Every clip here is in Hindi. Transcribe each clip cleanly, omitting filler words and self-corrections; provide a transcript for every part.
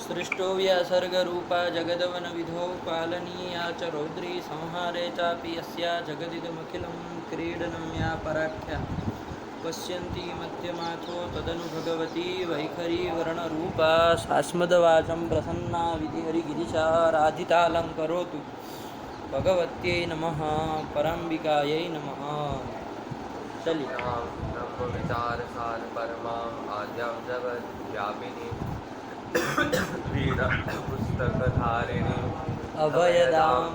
सृष्टो व्यासर्गरूपा जगदवनविधौ पालनीया च रौद्री संहारे चापि यस्या जगदिदमखिलं क्रीडनं या पराख्या पश्यन्ति मध्यमाथो तदनु भगवती वैखरी वर्णरूपा शास्मदवाचं प्रसन्ना विधिहरिगिरिशा राधितालङ्करोतु भगवत्यै नमः परम्बिकायै नमः। चलिए। ब्रह्म विचार सार परमाम आद्यम जगत व्यापिनी पुस्तक धारिणी अभयदां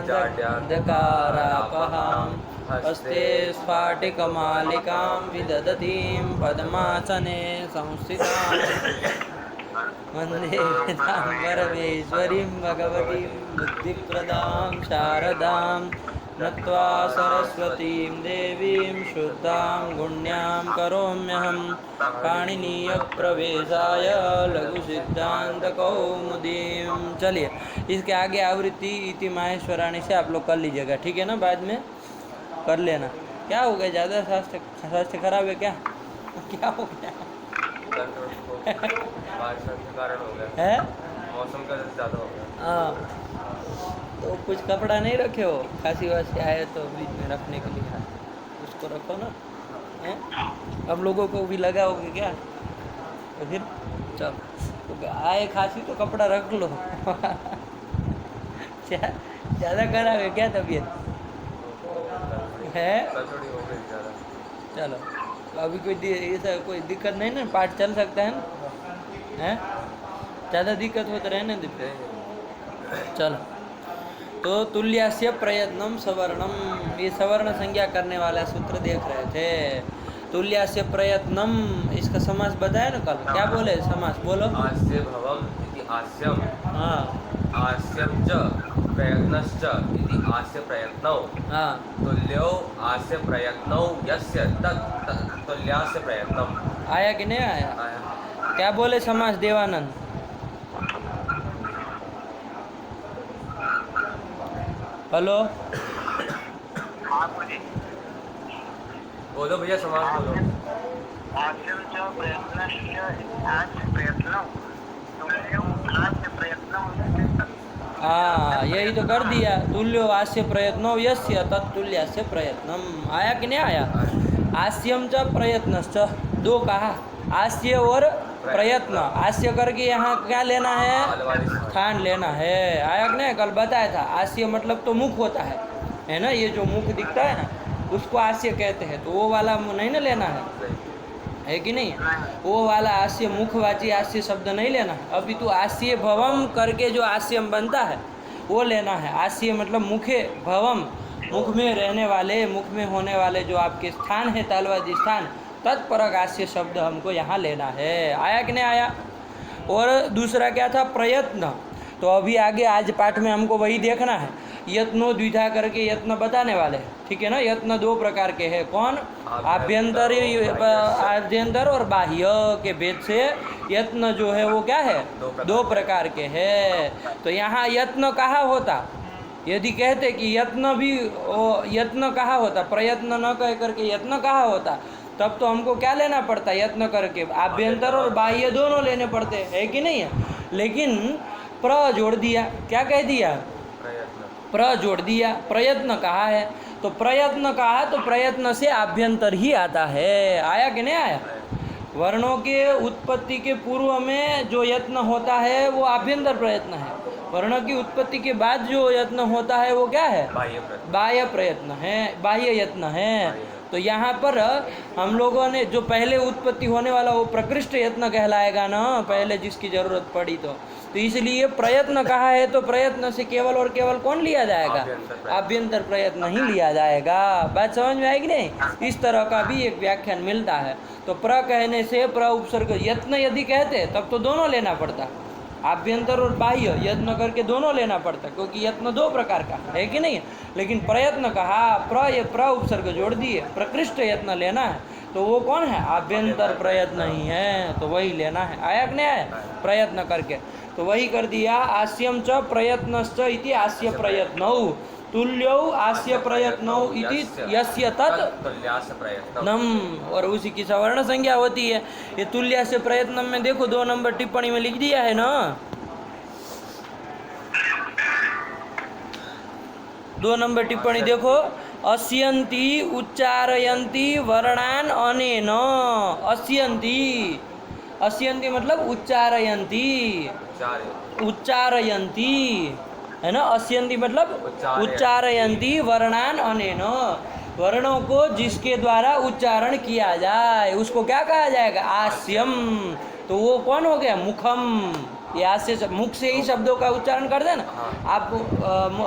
जाड्यान्धकारापहां हस्ते स्फाटिकमालिकां विदधतीं पद्मासने संस्थितां वन्दे पीताम्बरमेश्वरीं भगवतीं बुद्धिप्रदां शारदां नत्वा सरस्वतीं देवीं शुद्धां गुण्यां करोम्यहं पाणिनीयप्रवेशाय लघुसिद्धान्तकौमुदीं। चलिए, इसके आगे आवृत्ति इति माहेश्वराणी से आप लोग कर लीजिएगा, ठीक है ना? बाद में कर लेना। क्या हो गया, ज़्यादा स्वास्थ्य खराब है क्या? क्या हो गया कारण हो गया है? मौसम का ज़्यादा हो गया। हाँ, तो कुछ कपड़ा नहीं रखे हो? खांसी वासी आए तो बीच में रखने के लिए उसको रखो ना। हैं? हम लोगों को भी लगाओगे क्या? तो फिर चलो, तो आए खांसी तो कपड़ा रख लो। ज़्यादा खराब है क्या तबीयत है? चलो, तो अभी ऐसा कोई दिक्कत नहीं ना, पाठ चल सकता है ना? हैं? ज़्यादा दिक्कत हो तो रहने दे। चलो, तो तुल्यास्य प्रयत्नम सवर्णम, ये सवर्ण संज्ञा करने वाला सूत्र देख रहे थे। तुल्यास्य प्रयत्नम, इसका समास बताया ना कल? क्या बोले समास? बोलो। आस्य भवम इति आस्यम। हाँ। आस्यम च प्रयत्नश्च इति आस्य प्रयत्नौ। हाँ। तुल्यो आस्य प्रयत्नौ यस्य तत् तुल्यास्य प्रयत्नम। आया कि नहीं आया? आया। क्या बोले समास देवानंद? हेलो, बोलो भैया, समास बोलो। हाँ, यही तो कर दिया। तुल्यो आस्य प्रयत्नो यस्य तत्तुल्यास्य प्रयत्नम। आया कि नहीं आया? आस्यम च प्रयत्नश्च, दो कहा, आस्य और प्रयत्न। आस्य करके यहाँ क्या लेना है? स्थान लेना है। आया कि नहीं? कल बताया था। आस्य मतलब तो मुख होता है ना? ये जो मुख दिखता है ना, उसको आस्य कहते हैं। तो वो वाला नहीं ना लेना है कि नहीं? वो वाला आस्य, मुखवाची आस्य शब्द नहीं लेना है। अभी तो आस्य भवम करके जो आस्यम बनता है वो लेना है। आस्य मतलब मुखे, भवम मुख में रहने वाले, मुख में होने वाले जो आपके स्थान है, तालवादी स्थान, तत्परक आस्य शब्द हमको यहाँ लेना है। आया कि नहीं आया? और दूसरा क्या था? प्रयत्न। तो अभी आगे आज पाठ में हमको वही देखना है। यत्नो द्विधा करके यत्न बताने वाले हैं, ठीक है ना? यत्न दो प्रकार के हैं। कौन? आभ्यंतर और बाह्य के भेद से यत्न जो है वो क्या है? दो प्रकार के है। तो यहाँ यत्न कहा होता, यदि कहते कि यत्न भी यत्न कहा होता, प्रयत्न न कह करके यत्न कहा होता, तब तो हमको क्या लेना पड़ता? यत्न करके आभ्यंतर और बाह्य दोनों लेने पड़ते है कि नहीं है? लेकिन प्र जोड़ दिया। क्या कह दिया? प्र जोड़ दिया। प्रयत्न कहा है तो प्रयत्न कहा, तो प्रयत्न से आभ्यंतर ही आता है। आया कि नहीं आया? वर्णों के उत्पत्ति के पूर्व में जो यत्न होता है वो आभ्यंतर प्रयत्न है। वर्ण की उत्पत्ति के बाद जो यत्न होता है वो क्या है? बाह्य प्रयत्न है, बाह्य यत्न है। तो यहाँ पर हम लोगों ने जो पहले उत्पत्ति होने वाला वो प्रकृष्ट यत्न कहलाएगा ना, पहले जिसकी जरूरत पड़ी। तो इसलिए प्रयत्न कहा है तो प्रयत्न से केवल और केवल कौन लिया जाएगा? आभ्यंतर प्रयत्न ही लिया जाएगा। बात समझ में आएगी नहीं? इस तरह का भी एक व्याख्यान मिलता है। तो प्र कहने से प्र उपसर्ग यत्न यदि कहते तब तो दोनों लेना पड़ता, आभ्यंतर और बाह्य यत्न करके दोनों लेना पड़ता, क्योंकि यत्न दो प्रकार का है कि नहीं? लेकिन प्रयत्न कहा, प्र उपसर्ग जोड़ दिए, प्रकृष्ट यत्न लेना है तो वो कौन है? आभ्यंतर प्रयत्न ही है, तो वही लेना है। आया कि नहीं आया? प्रयत्न करके तो वही कर दिया। आस्यम च प्रयत्नश्च इति आस्य प्रयत्नौ। तुल्यौ आस्य प्रयत्नौ इति यस्य तत् तुल्यास्य प्रयत्न नम, और उसी की सवर्ण संज्ञा होती है। ये तुल्य से प्रयत्न में देखो 2 नंबर टिप्पणी में लिख दिया है ना, 2 नंबर टिप्पणी देखो, अस्यन्ति उच्चारयन्ति वर्णान अनेन, अस्यन्ति, अस्यन्ति मतलब उच्चारयन्ति, उच्चारयन्ति है ना, अस्यन्ति मतलब उच्चारयन्ति वर्णान अनेन, वर्णों को जिसके द्वारा उच्चारण किया जाए उसको क्या कहा जाएगा, आस्यम। तो वो कौन हो गया, मुखम। ये आस्य, मुख से ही शब्दों का उच्चारण कर देना। आप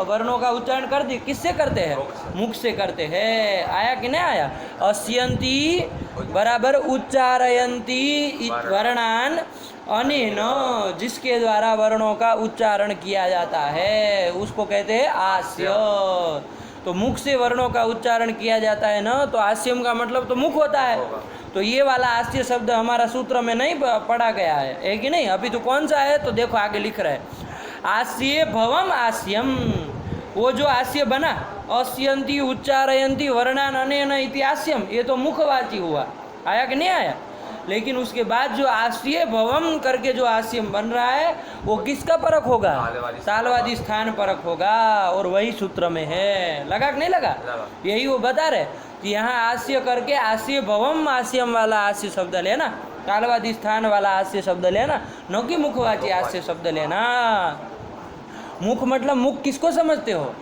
वर्णों का उच्चारण कर दी, किससे करते हैं, मुख से करते हैं। आया कि नहीं आया, अस्यन्ति बराबर उच्चारयन्ति वर्णान अनेन, जिसके द्वारा वर्णों का उच्चारण किया जाता है उसको कहते हैं आस्य। तो मुख से वर्णों का उच्चारण किया जाता है ना, तो आस्यम का मतलब तो मुख होता है। तो ये वाला आस्य शब्द हमारा सूत्र में नहीं पढ़ा गया है कि नहीं, अभी तो कौन सा है, तो देखो आगे लिख रहा है, आस्य भवम आस्यम, वो जो आस्य बना, अस्यन्ति उच्चारयन्ति वर्णान अनेन इति आस्यम, ये तो मुखवाची हुआ। आया कि नहीं आया, लेकिन उसके बाद जो आस्य भवम करके जो आस्यम बन रहा है वो किसका परक होगा, तालवादी स्थान परक होगा, और वही सूत्र में है। लगा कि नहीं लगा, यही वो बता रहे कि यहाँ आस्य करके आस्य भवम आस्यम वाला आस्य शब्द लेना, तालवादी स्थान वाला आस्य शब्द लेना, न कि मुखवाची आस्य शब्द लेना। मुख मतलब मुख किसको समझते हो,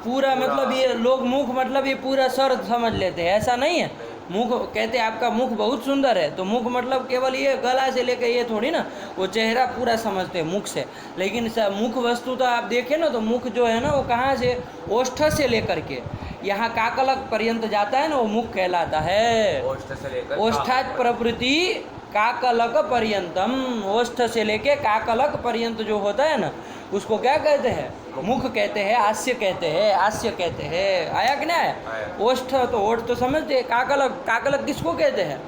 पूरा मतलब ये लोग मुख मतलब ये पूरा सर समझ लेते हैं, ऐसा नहीं है। मुख कहते हैं आपका मुख बहुत सुंदर है, तो मुख मतलब केवल ये गला से लेकर ये थोड़ी ना, वो चेहरा पूरा समझते हैं मुख से। लेकिन मुख वस्तु तो आप देखें ना, तो मुख जो है ना वो कहाँ से, ओष्ठ से लेकर के यहाँ काकलक पर्यंत जाता है ना, वो मुख कहलाता है। ओष्ठ से लेकर ओष्ठात् प्रभृति काकलक पर्यंतम, ओष्ठ से लेके काकलक पर्यंत जो होता है ना उसको क्या कहते हैं, मुख कहते हैं, आस्य कहते हैं, आस्य कहते हैं। आया कि नहीं आया, ओष्ठ तो ओठ तो समझते हैं, काकलक, काकलक किसको कहते हैं,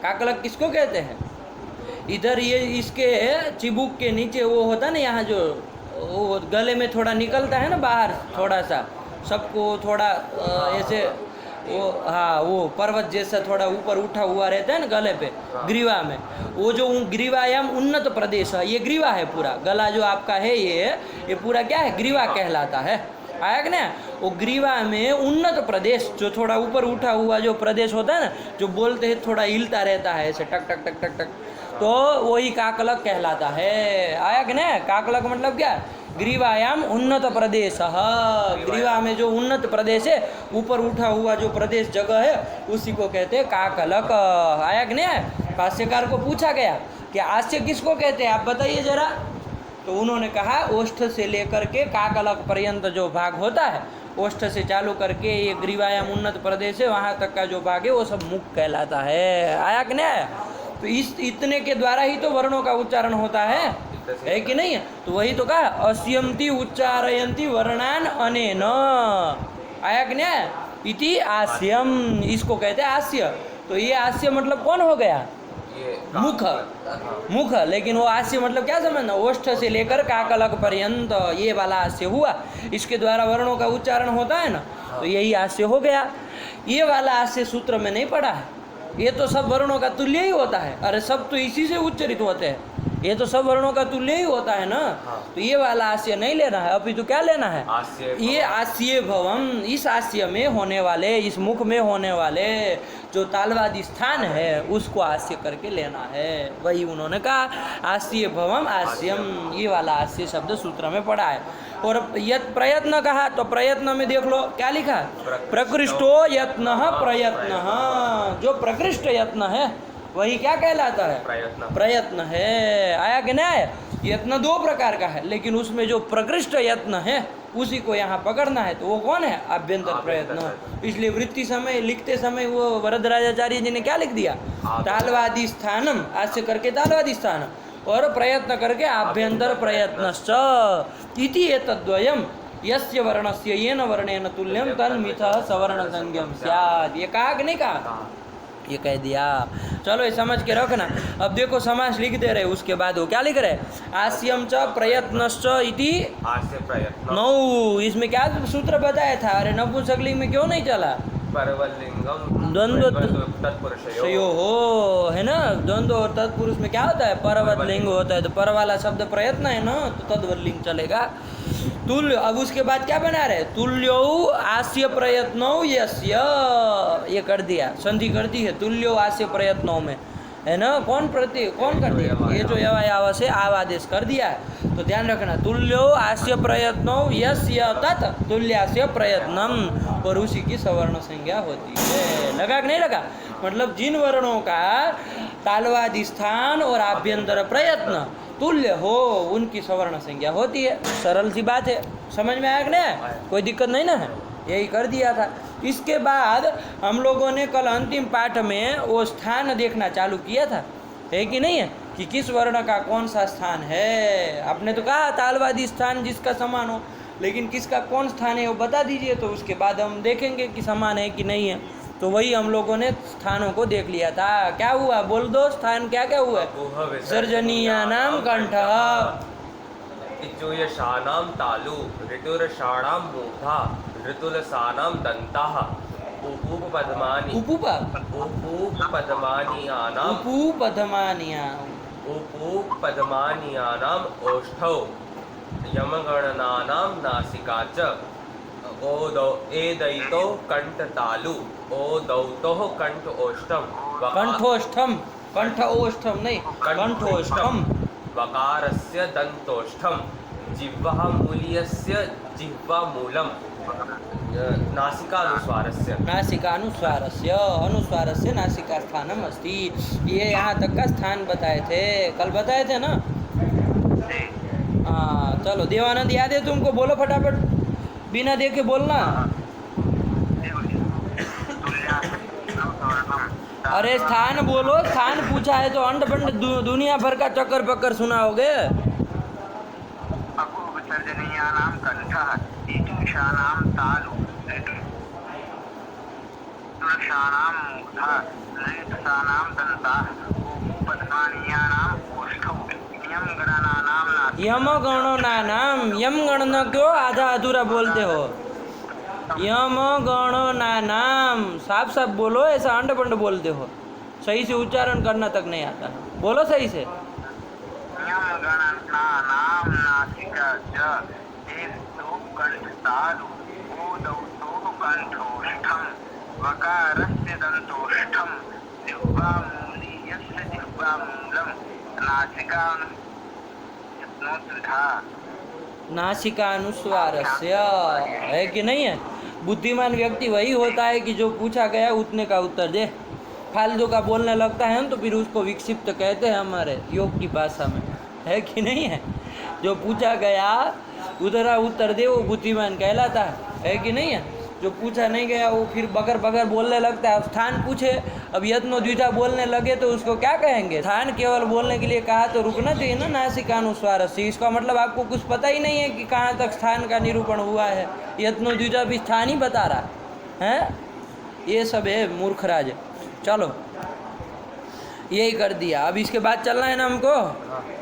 काकलक किसको कहते हैं, इधर ये इसके चिबुक के नीचे वो होता है ना, यहाँ जो वो गले में थोड़ा निकलता है ना बाहर, थोड़ा सा सबको थोड़ा ऐसे वो, हाँ वो पर्वत जैसा थोड़ा ऊपर उठा हुआ रहता है ना गले पे, ग्रीवा में, वो जो ग्रीवायाम उन्नत प्रदेश है, ये ग्रीवा है पूरा, गला जो आपका है ये पूरा क्या है, ग्रीवा कहलाता है। आया कि नहीं, वो ग्रीवा में उन्नत प्रदेश जो थोड़ा ऊपर उठा हुआ जो प्रदेश होता है ना, जो बोलते हैं थोड़ा हिलता रहता है ऐसे टक टक टक टक टक, तो वही काकलक कहलाता है। आया कि नहीं, काकलक मतलब क्या, ग्रीवायाम उन्नत प्रदेश, ग्रीवा में जो उन्नत प्रदेश है, ऊपर उठा हुआ जो प्रदेश जगह है उसी को कहते हैं काकलक। आया कि नहीं, भाष्यकार को पूछा गया कि आस्य किसको कहते हैं, आप बताइए जरा। तो उन्होंने कहा ओष्ठ से लेकर के काकलक पर्यंत जो भाग होता है, ओष्ठ से चालू करके ये ग्रीवायाम उन्नत प्रदेश है वहाँ तक का जो भाग है वो सब मुख कहलाता है। आया कि नहीं आया, तो इस इतने के द्वारा ही तो वर्णों का उच्चारण होता है कि नहीं है। तो वही तो कहा, अस्यन्ति उच्चारयन्ति वर्णान अनेन। आया कि नहीं, इति आस्यम, इसको कहते हैं आस्य। तो ये आस्य मतलब कौन हो गया, मुख, मुख। लेकिन वो आस्य मतलब क्या समझना, ओष्ठ से लेकर काकलक पर्यंत ये वाला आस्य हुआ, इसके द्वारा वर्णों का उच्चारण होता है ना, तो यही आस्य हो गया। ये वाला आस्य सूत्र में नहीं पड़ा है, ये तो सब वर्णों का तुल्य ही होता है। अरे सब तो इसी से उच्चरित होते हैं, ये तो सब वर्णों का तुल्य ही होता है ना। तो ये वाला आस्य नहीं लेना है, अभी तो क्या लेना है, ये आस्य भवम, इस आस्य में होने वाले, इस मुख में होने वाले जो तालवादी स्थान है उसको आस्य करके लेना है। वही उन्होंने कहा आस्य भवम आस्यम, ये वाला आस्य शब्द सूत्र में पड़ा है। और यत् प्रयत्न कहा, तो प्रयत्न में देख लो क्या लिखा, प्रकृष्टो यत्न प्रयत्न, जो प्रकृष्ट यत्न है वही क्या कहलाता है, प्रयत्न है। आया कि नहीं आया, यत्न 2 प्रकार का है, लेकिन उसमें जो प्रकृष्ट यत्न है उसी को यहाँ पकड़ना है, तो वो कौन है, आभ्यंतर प्रयत्न। इसलिए वृत्ति समय लिखते समय वो वरदराजाचार्य जी ने क्या लिख दिया, तालवादी स्थानम, आस्य करके तालवादी स्थानम, और प्रयत्न करके आभ्यंतर प्रयत्नश्च इति एतद्वयम् यस्य वर्णस्य येन वर्णेन तुल्यम तन्मिथः सवर्ण संज्ञम स्यात्। ये कहा कि नहीं कहा, ये कह दिया। चलो ये समझ के रखना। अब देखो समास लिख दे रहे, उसके बाद वो क्या लिख रहे, आस्यम च प्रयत्नश्च इति आस्य प्रयत्न नौ। इसमें क्या सूत्र बताया था, अरे नपुंसकलिंग में क्यों नहीं चला, परवलिंगम द्वंद्व तत्पुरुषयो सयो हो, है ना, द्वंद्व और तत्पुरुष में क्या होता है, परवत लिंग होता है, तो पर वाला शब्द प्रयत्न है ना, तो तद्वत लिंग चलेगा। तुल्य, अब उसके बाद क्या बना रहे, तुल्यो आस्य प्रयत्नो यस्य, ये कर दिया, संधि कर दी है तुल्यो आस्य प्रयत्नों में, है ना, कौन कर दिया, ये जो यवायाव से आवादेश कर दिया है। तो ध्यान रखना, तुल्यो आस्य प्रयत्नो यस्य तत् तुल्यास्य प्रयत्नम, और उसी की सवर्ण संज्ञा होती है। लगा कि नहीं लगा, मतलब जिन वर्णों का तालवादी स्थान और आभ्यंतर प्रयत्न तुल्य हो उनकी सवर्ण संज्ञा होती है। सरल सी बात है, समझ में आया कि नहीं, कोई दिक्कत नहीं ना है, यही कर दिया था। इसके बाद हम लोगों ने कल अंतिम पाठ में वो स्थान देखना चालू किया था, है कि नहीं है, कि किस वर्ण का कौन सा स्थान है। आपने तो कहा तालवादी स्थान जिसका समान हो, लेकिन किसका कौन स्थान है वो बता दीजिए, तो उसके बाद हम देखेंगे कि समान है कि नहीं है। तो वही हम लोगों ने स्थानों को देख लिया था। क्या हुआ, बोल दो, स्थान क्या क्या हुआ, सर्जनीयानाम कंठः, इचुयशानाम तालु, ऋतुरषाणाम मूर्धा, ऋतुलसानाम दंताः, उपूपपद्मानि उपूपपद्मानीयानाम ओष्ठौ, यमगणनानाम नासिका च, एदयितो कंठतालु, ओदौतोः कंठ ओष्ठम, कंठोष्ठम, कंठ ओष्ठम नहीं, कंठोष्ठम, वकारस्य दंतोष्ठम, जिह्वामूल्यस्य जिह्वामूलम, नासिकानुस्वारस्य अनुस्वारस्य नासिका स्थानम अस्ति। ये यहाँ तक का स्थान बताए थे, कल बताए थे ना। हाँ चलो, देवानंद याद है तुमको, बोलो फटाफट, बिना देखे बोलना। अरे स्थान बोलो, स्थान पूछा है तो अंड बंड दुनिया भर का चक्कर पक्कर सुनाओगे। सर्जनीयानाम कंठः, इचुषानाम तालु, ऋतुलसानाम मूर्धा, ऋतुसानाम दंताः, उपूपपद्मानीयानाम ओष्ठौ, यमगणनानाम नासिका। यमगणनानाम, यम गणना क्यों आधा अधूरा बोलते हो, यमगणनानाम, साफ साफ बोलो, ऐसा अंड बंड बोलते हो, सही से उच्चारण करना तक नहीं आता, बोलो सही से। यमगणनानाम नासिका च, एदौ कंठतालु, ओदौतोः कंठोष्ठम, वकारस्य दंतोष्ठम, जिह्वामूलीयस्य जिह्वामूलम, नासिकानुस्वारस्य, है कि नहीं है। बुद्धिमान व्यक्ति वही होता है कि जो पूछा गया उतने का उत्तर दे, फालतू का बोलने लगता है तो फिर उसको विक्षिप्त कहते हैं हमारे योग की भाषा में, है कि नहीं है। जो पूछा गया उधरा उत्तर दे वो बुद्धिमान कहलाता है कि नहीं है। जो पूछा नहीं गया वो फिर बगर बगर बोलने लगता है। अब स्थान पूछे, अब यत्नो द्विधा बोलने लगे तो उसको क्या कहेंगे, स्थान केवल बोलने के लिए कहा तो रुकना चाहिए ना, नासिकानुस्वार से। इसका मतलब आपको कुछ पता ही नहीं है कि कहाँ तक स्थान का निरूपण हुआ है, यत्नो द्विधा भी स्थान ही बता रहा है, ये सब है मूर्खराज। चलो यही कर दिया, अब इसके बाद चलना है ना हमको,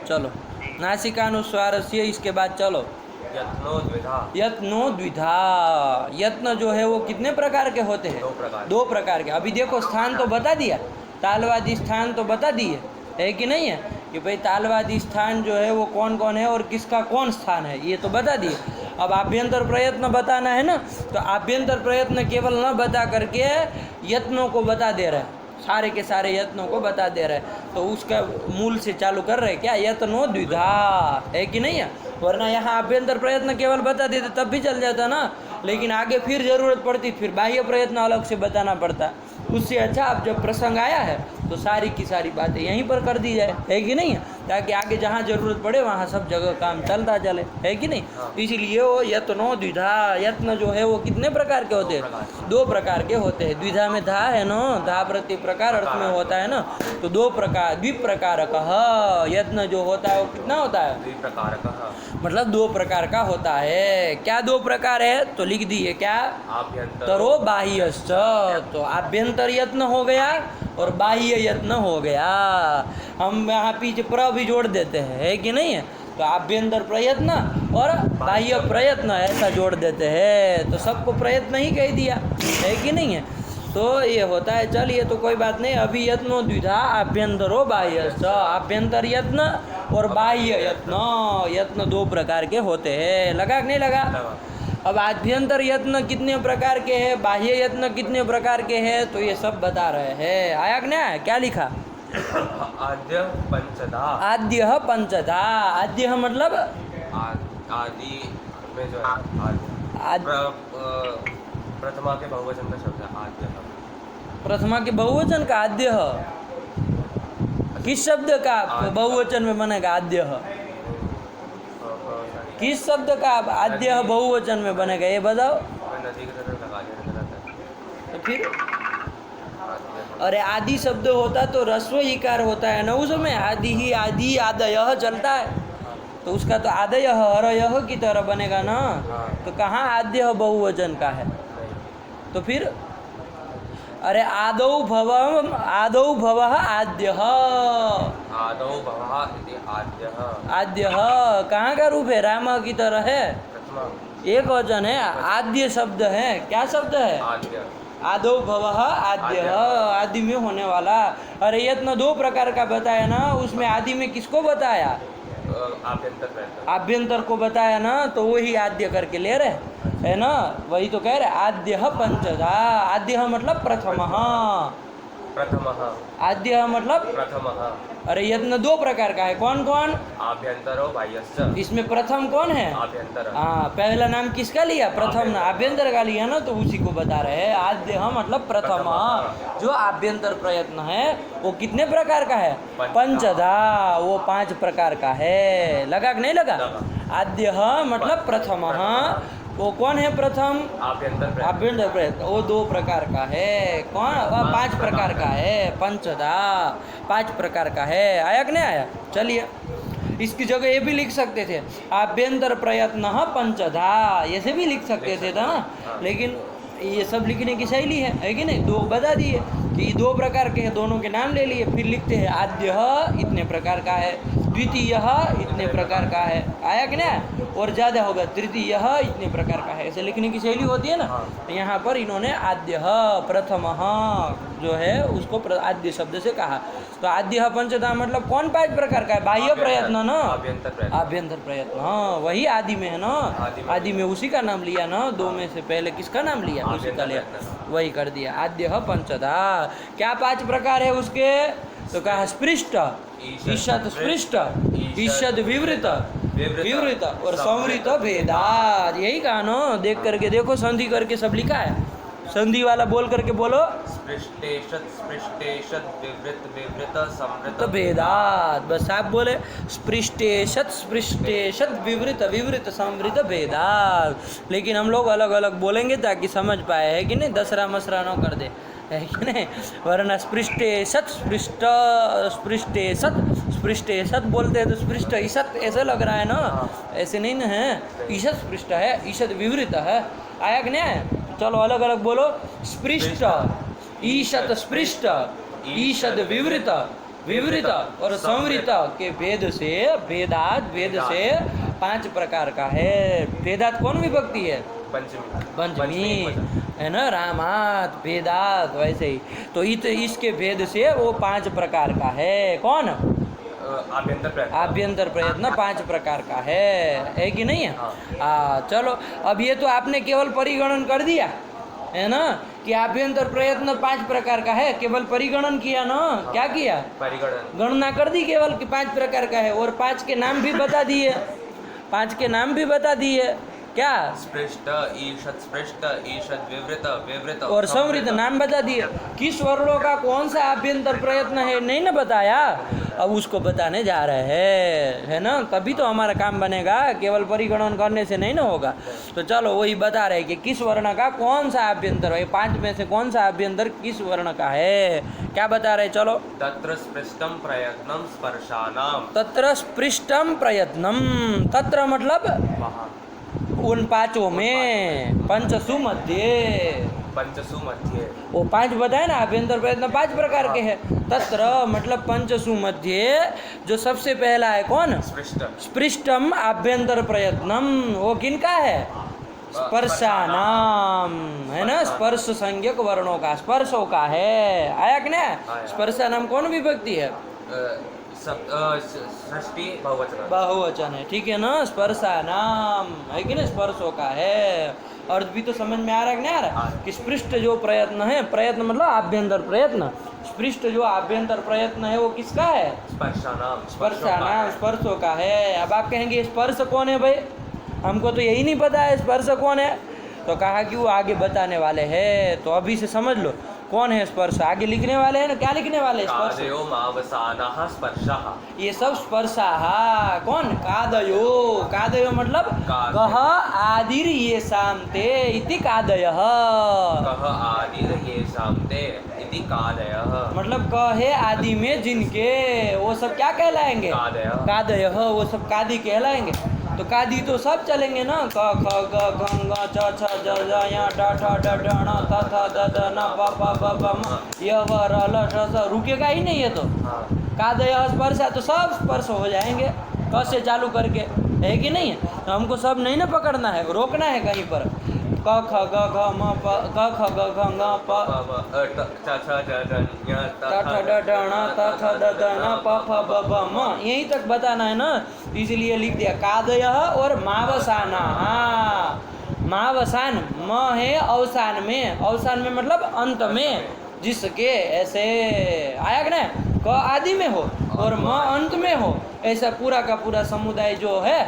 चलो नासिकानुस्वार से, इसके बाद चलो यत्नो द्विधा। यत्नो द्विधा, यत्न जो है वो कितने प्रकार के होते हैं, दो प्रकार के। अभी देखो स्थान तो बता दिया, तालवादी स्थान तो बता दिए, है कि नहीं है, कि भाई तालवादी स्थान जो है वो कौन कौन है और किसका कौन स्थान है, ये तो बता दिए। अब आभ्यंतर प्रयत्न बताना है ना, तो आभ्यंतर प्रयत्न केवल न बता करके यत्नों को बता दे रहा है, सारे के सारे यत्नों को बता दे रहे हैं, तो उसका मूल से चालू कर रहे क्या, यत्नो द्विधा, है कि नहीं है। वरना यहाँ आभ्यंतर प्रयत्न केवल बता देते तब भी चल जाता ना, लेकिन आगे फिर जरूरत पड़ती, फिर बाह्य प्रयत्न अलग से बताना पड़ता। उससे अच्छा अब जब प्रसंग आया है तो सारी की सारी बातें यहीं पर कर दी जाए, है कि नहीं, ताकि आगे जहाँ जरूरत पड़े वहाँ सब जगह काम चलता चले, है कि नहीं। इसीलिए वो यत्नो द्विधा, यत्न जो है वो कितने प्रकार के होते हैं, दो प्रकार के होते हैं। द्विधा में धा है ना, धा प्रति प्रकार अर्थ में होता है ना, तो दो प्रकार, द्विप्रकारक यत्न जो होता है वो कितना होता है, द्विप्रकारक, मतलब दो प्रकार का होता है। क्या दो प्रकार है, तो लिख दिए क्या, आभ्यंतर तरो बाह्यश्च, तो आभ्यंतर आभ्यंतर यत्न हो गया और बाह्य यत्न हो गया। हम यहाँ पीछे प्र भी जोड़ देते हैं, है कि नहीं है? तो आभ्यंतर प्रयत्न और बाह्य प्रयत्न ऐसा जोड़ देते हैं, तो सबको प्रयत्न ही कह दिया, है कि नहीं है? तो ये होता है। चलिए, तो कोई बात नहीं। अभी यत्नो द्विधा आभ्यंतरो बाह्यश्च, आभ्यंतर यत्न और बाह्य यत्न, यत्न दो प्रकार के होते हैं। लगा कि नहीं लगा? अब आभ्यंतर यत्न कितने प्रकार के हैं, बाह्य यत्न कितने प्रकार के हैं, तो ये सब बता रहे हैं। आया कि नहीं आया? क्या लिखा? आद्य पंचधा। आद्य पंचधा। आद्य मतलब आदि में जो है प्रथमा के बहुवचन का शब्द है आद्य। प्रथमा के बहुवचन का आद्य, किस शब्द का बहुवचन में बनेगा आद्य? किस शब्द का आद्य बहुवचन में बनेगा, ये बताओ। नदी की तरफ लगा दिया। तो फिर अरे आदि शब्द होता तो रस्व इकार होता है ना, उसमें आदि ही आदि आदयः चलता है, तो उसका तो आदयः हरयः की तरह बनेगा ना। तो कहाँ आद्य बहुवचन का है? तो फिर अरे आदौ भवः आद्यः, आदौ भवः इति आद्यः। आद्यः कहाँ का रूप है? राम की तरह है, प्रथमा एक वचन है, आद्य शब्द है। क्या शब्द है? आद्य। आदौ भवः आद्यः, आदि में होने वाला। अरे यत्न दो प्रकार का बताया ना, उसमें आदि में किसको बताया? आभ्यंतर प्रयत्न। आभ्यंतर को बताया ना, तो वही आद्य करके ले रहे, है ना? वही तो कह रहे, आद्यः पंचधा। आद्यः मतलब प्रथमः, प्रथमः। आद्यः मतलब प्रथमः। अरे यत्न दो प्रकार का है। कौन कौन? आभ्यंतरो बाह्यश्च। इसमें प्रथम कौन है? आभ्यंतर। हाँ, पहला नाम किसका लिया? प्रथम ना, आभ्यंतर का लिया ना, तो उसी को बता रहे हैं। आद्य मतलब प्रथम, जो आभ्यंतर प्रयत्न है वो कितने प्रकार का है? पंचधा, वो 5 प्रकार का है। लगा कि नहीं लगा? आद्य मतलब प्रथम, वो कौन है प्रथम? आभ्यंतर प्रयत्न, वो 2 प्रकार का है। कौन? 5 प्रकार का है। पंचधा 5 प्रकार का है। आया कि नहीं आया? चलिए, इसकी जगह ये भी लिख सकते थे, आभ्यंतर प्रयत्न पंचधा, ऐसे भी लिख सकते थे ना, लेकिन ये सब लिखने की शैली है कि नहीं? 2 बता दिए कि 2 प्रकार के हैं, दोनों के नाम ले लिए, फिर लिखते हैं आद्य इतने प्रकार का है, द्वितीय इतने प्रकार का है। आया कि नहीं? और ज़्यादा होगा तृतीय इतने प्रकार का है, ऐसे लिखने की शैली होती है ना। तो यहाँ पर इन्होंने आद्य प्रथम जो है उसको आद्य शब्द से कहा। तो आद्य पंचधा मतलब कौन 5 प्रकार का है? बाह्य प्रयत्न ना, आभ्यंतर प्रयत्न, हाँ वही आदि में है ना। आदि में उसी का नाम लिया ना, 2 में से पहले किसका नाम लिया? उसी का लिया, वही कर दिया। आद्य पंचधा। क्या 5 प्रकार है उसके? तो कहा स्पृष्ट, ईषद स्पृष्ट, ईषद विवृत, विवृत और संवृत भेदाद। यही कहा ना, देख करके देखो, संधि करके सब लिखा है। संधि वाला बोल करके बोलो, स्पृष्टेशद स्पृष्टेशद विवृत विवृत संवृत भेदाद। बस आप बोले स्पृष्टेशद स्पृष्टेशद विवृत विवृत संवृत भेदाद। लेकिन हम लोग अलग अलग बोलेंगे ताकि समझ पाए, है कि नहीं? दसरा मसरा न कर दे, है कि नहीं? वरना स्पृष्टेशद स्पृष्ट स्पृष्टेशद स्पृष्टेशद बोलते हैं तो स्पृष्ट ईषद ऐसा लग रहा है ना, ऐसे नहीं ना है। ईषद स्पृष्ट है, ईषद विवृत है। आया कि नहीं? चलो अलग अलग बोलो, स्पृष्ट, ईषद स्पृष्ट, ईषद विवृत, विवृत और संवृत के भेद से, भेदात भेद से 5 प्रकार का है। भेदात कौन विभक्ति है? पंचमी है ना, रामात भेदात, वैसे ही। तो इसके भेद से वो 5 प्रकार का है। कौन? आभ्यंतर प्रयत्न 5 प्रकार का है कि नहीं है? चलो, अब ये तो आपने केवल परिगणन कर दिया है ना, कि आभ्यंतर प्रयत्न 5 प्रकार का है, केवल परिगणन किया ना। क्या किया? परिगणन, गणना कर दी केवल कि 5 प्रकार का है, और 5 के नाम भी बता दिए, 5 के नाम भी बता दिए। क्या? स्पृष्ट, ईषद स्पृष्ट, ईषद विवृत, विवृत और संवृत नाम बता दिए। किस वर्णों का कौन सा आभ्यंतर प्रयत्न है नहीं ना बताया, अब उसको बताने जा रहे हैं, है ना। तभी तो हमारा काम बनेगा, केवल परिगणन करने से नहीं ना होगा। तो चलो वही बता रहे कि किस वर्ण का कौन सा आभ्यंतर है, 5 में से कौन सा आभ्यंतर किस वर्ण का है, क्या बता रहे? चलो, तत्र स्पृष्टम प्रयत्नम स्पर्शानाम। तत्र स्पृष्टम प्रयत्नम, तत्र मतलब उन 5 में, पंचसु मध्ये, पंचसु मध्ये वो 5 बताए ना, आभ्यंतर प्रयत्न 5 प्रकार के हैं। तत्र मतलब पंचसु मध्ये जो सबसे पहला है कौन? स्पृष्ट स्पृष्टम आभ्यंतर प्रयत्नम, वो किनका है? स्पर्शानाम, है ना, स्पर्श संज्ञक वर्णों का, स्पर्शों का है। आया कि नहीं? स्पर्शानाम कौन विभक्ति है? षष्ठी बहुवचन बहुवचन है, ठीक है ना। स्पर्शानाम है कि नहीं, स्पर्शों का है। अर्थ भी तो समझ में आ रहा है कि नहीं आ रहा? कि स्पृष्ट जो प्रयत्न है, प्रयत्न मतलब आभ्यंतर प्रयत्न, स्पृष्ट जो आभ्यंतर प्रयत्न है वो किसका है? स्पर्शानाम स्पर्शानाम, स्पर्शों का है। अब आप कहेंगे स्पर्श कौन है भाई, हमको तो यही नहीं पता है स्पर्श कौन है। तो कहा कि वो आगे बताने वाले हैं, तो अभी से समझ लो कौन है स्पर्श। आगे लिखने वाले हैं ना, क्या लिखने वाले हैं? स्पर्श। कादयो मावसानः स्पर्शः, ये सब स्पर्शाहा। कौन? कादयो। कादयो मतलब कह आदिर ये शामते इति कादयः, कः आदिर येषां ते इति कादयः, मतलब कहे आदि में जिनके, वो सब क्या कहलाएंगे? कादयः। कादयः, वो सब कादी कहलाएंगे। तो कादी तो सब चलेंगे ना, क ख ग घ ङ च छ ज ज य ट ठ ड ढ ण थ थ द ध न प प ब भ म य व र ल ष स, रुकेगा ही नहीं है। तो हाँ कादय स्पर्श है तो सब स्पर्श हो जाएंगे क से चालू करके, है कि नहीं? तो हमको सब नहीं ना पकड़ना है, रोकना है कहीं पर। क ख ग घ म प क ख ग घ ङ प च छ ज ज ञ ट ठ ड ढ ण त थ द ध न प फ ब भ म, यहीं तक बताना है ना, इसलिए लिख दिया कादय और मावसाना। हाँ, मावसान, म है अवसान में, अवसान में मतलब अंत में, जिसके, ऐसे आया कि नहीं? क आदि में हो और म अंत में हो, ऐसा पूरा का पूरा समुदाय जो है,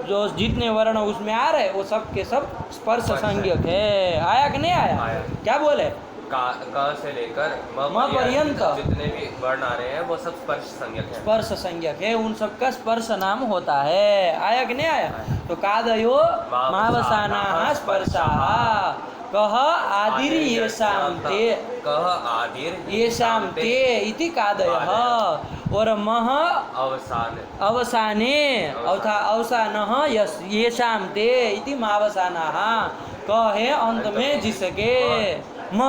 जो जितने वर्ण उसमें आ रहे वो सब के सब स्पर्श संज्ञक है। आया कि नहीं आया? आया। क्या बोले? क से लेकर म पर्यंत जितने भी वर्ण आ रहे हैं वो सब स्पर्श संज्ञक है। स्पर्श संज्ञक है, उन सब का स्पर्श नाम होता है। आया कि नहीं आया? तो कादयो मावसाना स्पर्शाः, कह आदिर येषां ते, कह आदिर येषां ते इति कादयः, और मह अवसान अवसाने अवथा अवसानः येषां ते इति मावसानाः, क है अंत में जिसके, म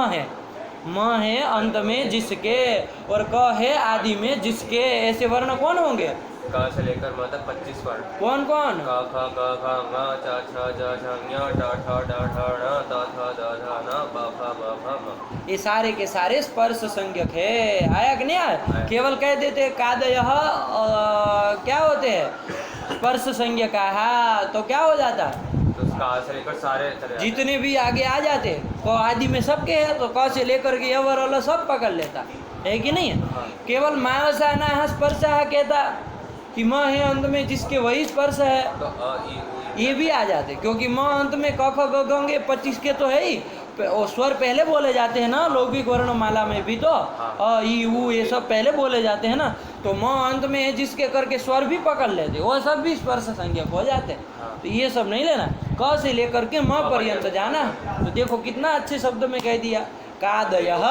है अंत में जिसके, और क है आदि में जिसके, ऐसे वर्ण कौन होंगे? क से लेकर म तक 25 वर्ण। कौन कौन? क ख ग घ ङ च छ ज झ ञ ट ठ ड ढ ण त थ द ध न प फ ब भ म, ये सारे के सारे स्पर्श संज्ञक है। आया कि नहीं आया? केवल कह देते कादयः क्या होते हैं? स्पर्श संज्ञकाः, तो क्या हो जाता? तो क से लेकर सारे चले जाते। जितने भी आगे आ जाते, क आदि में सबके है, तो क से लेकर के यवर वाला सब पकड़ लेता है कि नहीं? हाँ। केवल मावसाना स्पर्शः कहता कि म है अंत में जिसके, वही स्पर्श है, तो अ ई उ ये भी आ जाते, क्योंकि म अंत में क ख ग घ ङ 25 के तो है ही, और स्वर पहले बोले जाते हैं ना, लौकिक वर्णमाला में भी तो अ ई उ ये सब पहले बोले जाते हैं ना, तो म अंत में है जिसके करके स्वर भी पकड़ लेते, वो सब भी स्पर्श संज्ञक हो जाते। तो ये सब नहीं लेना, क से लेकर के म पर्यंत जाना। तो देखो कितना अच्छे शब्द में कह दिया, कादयः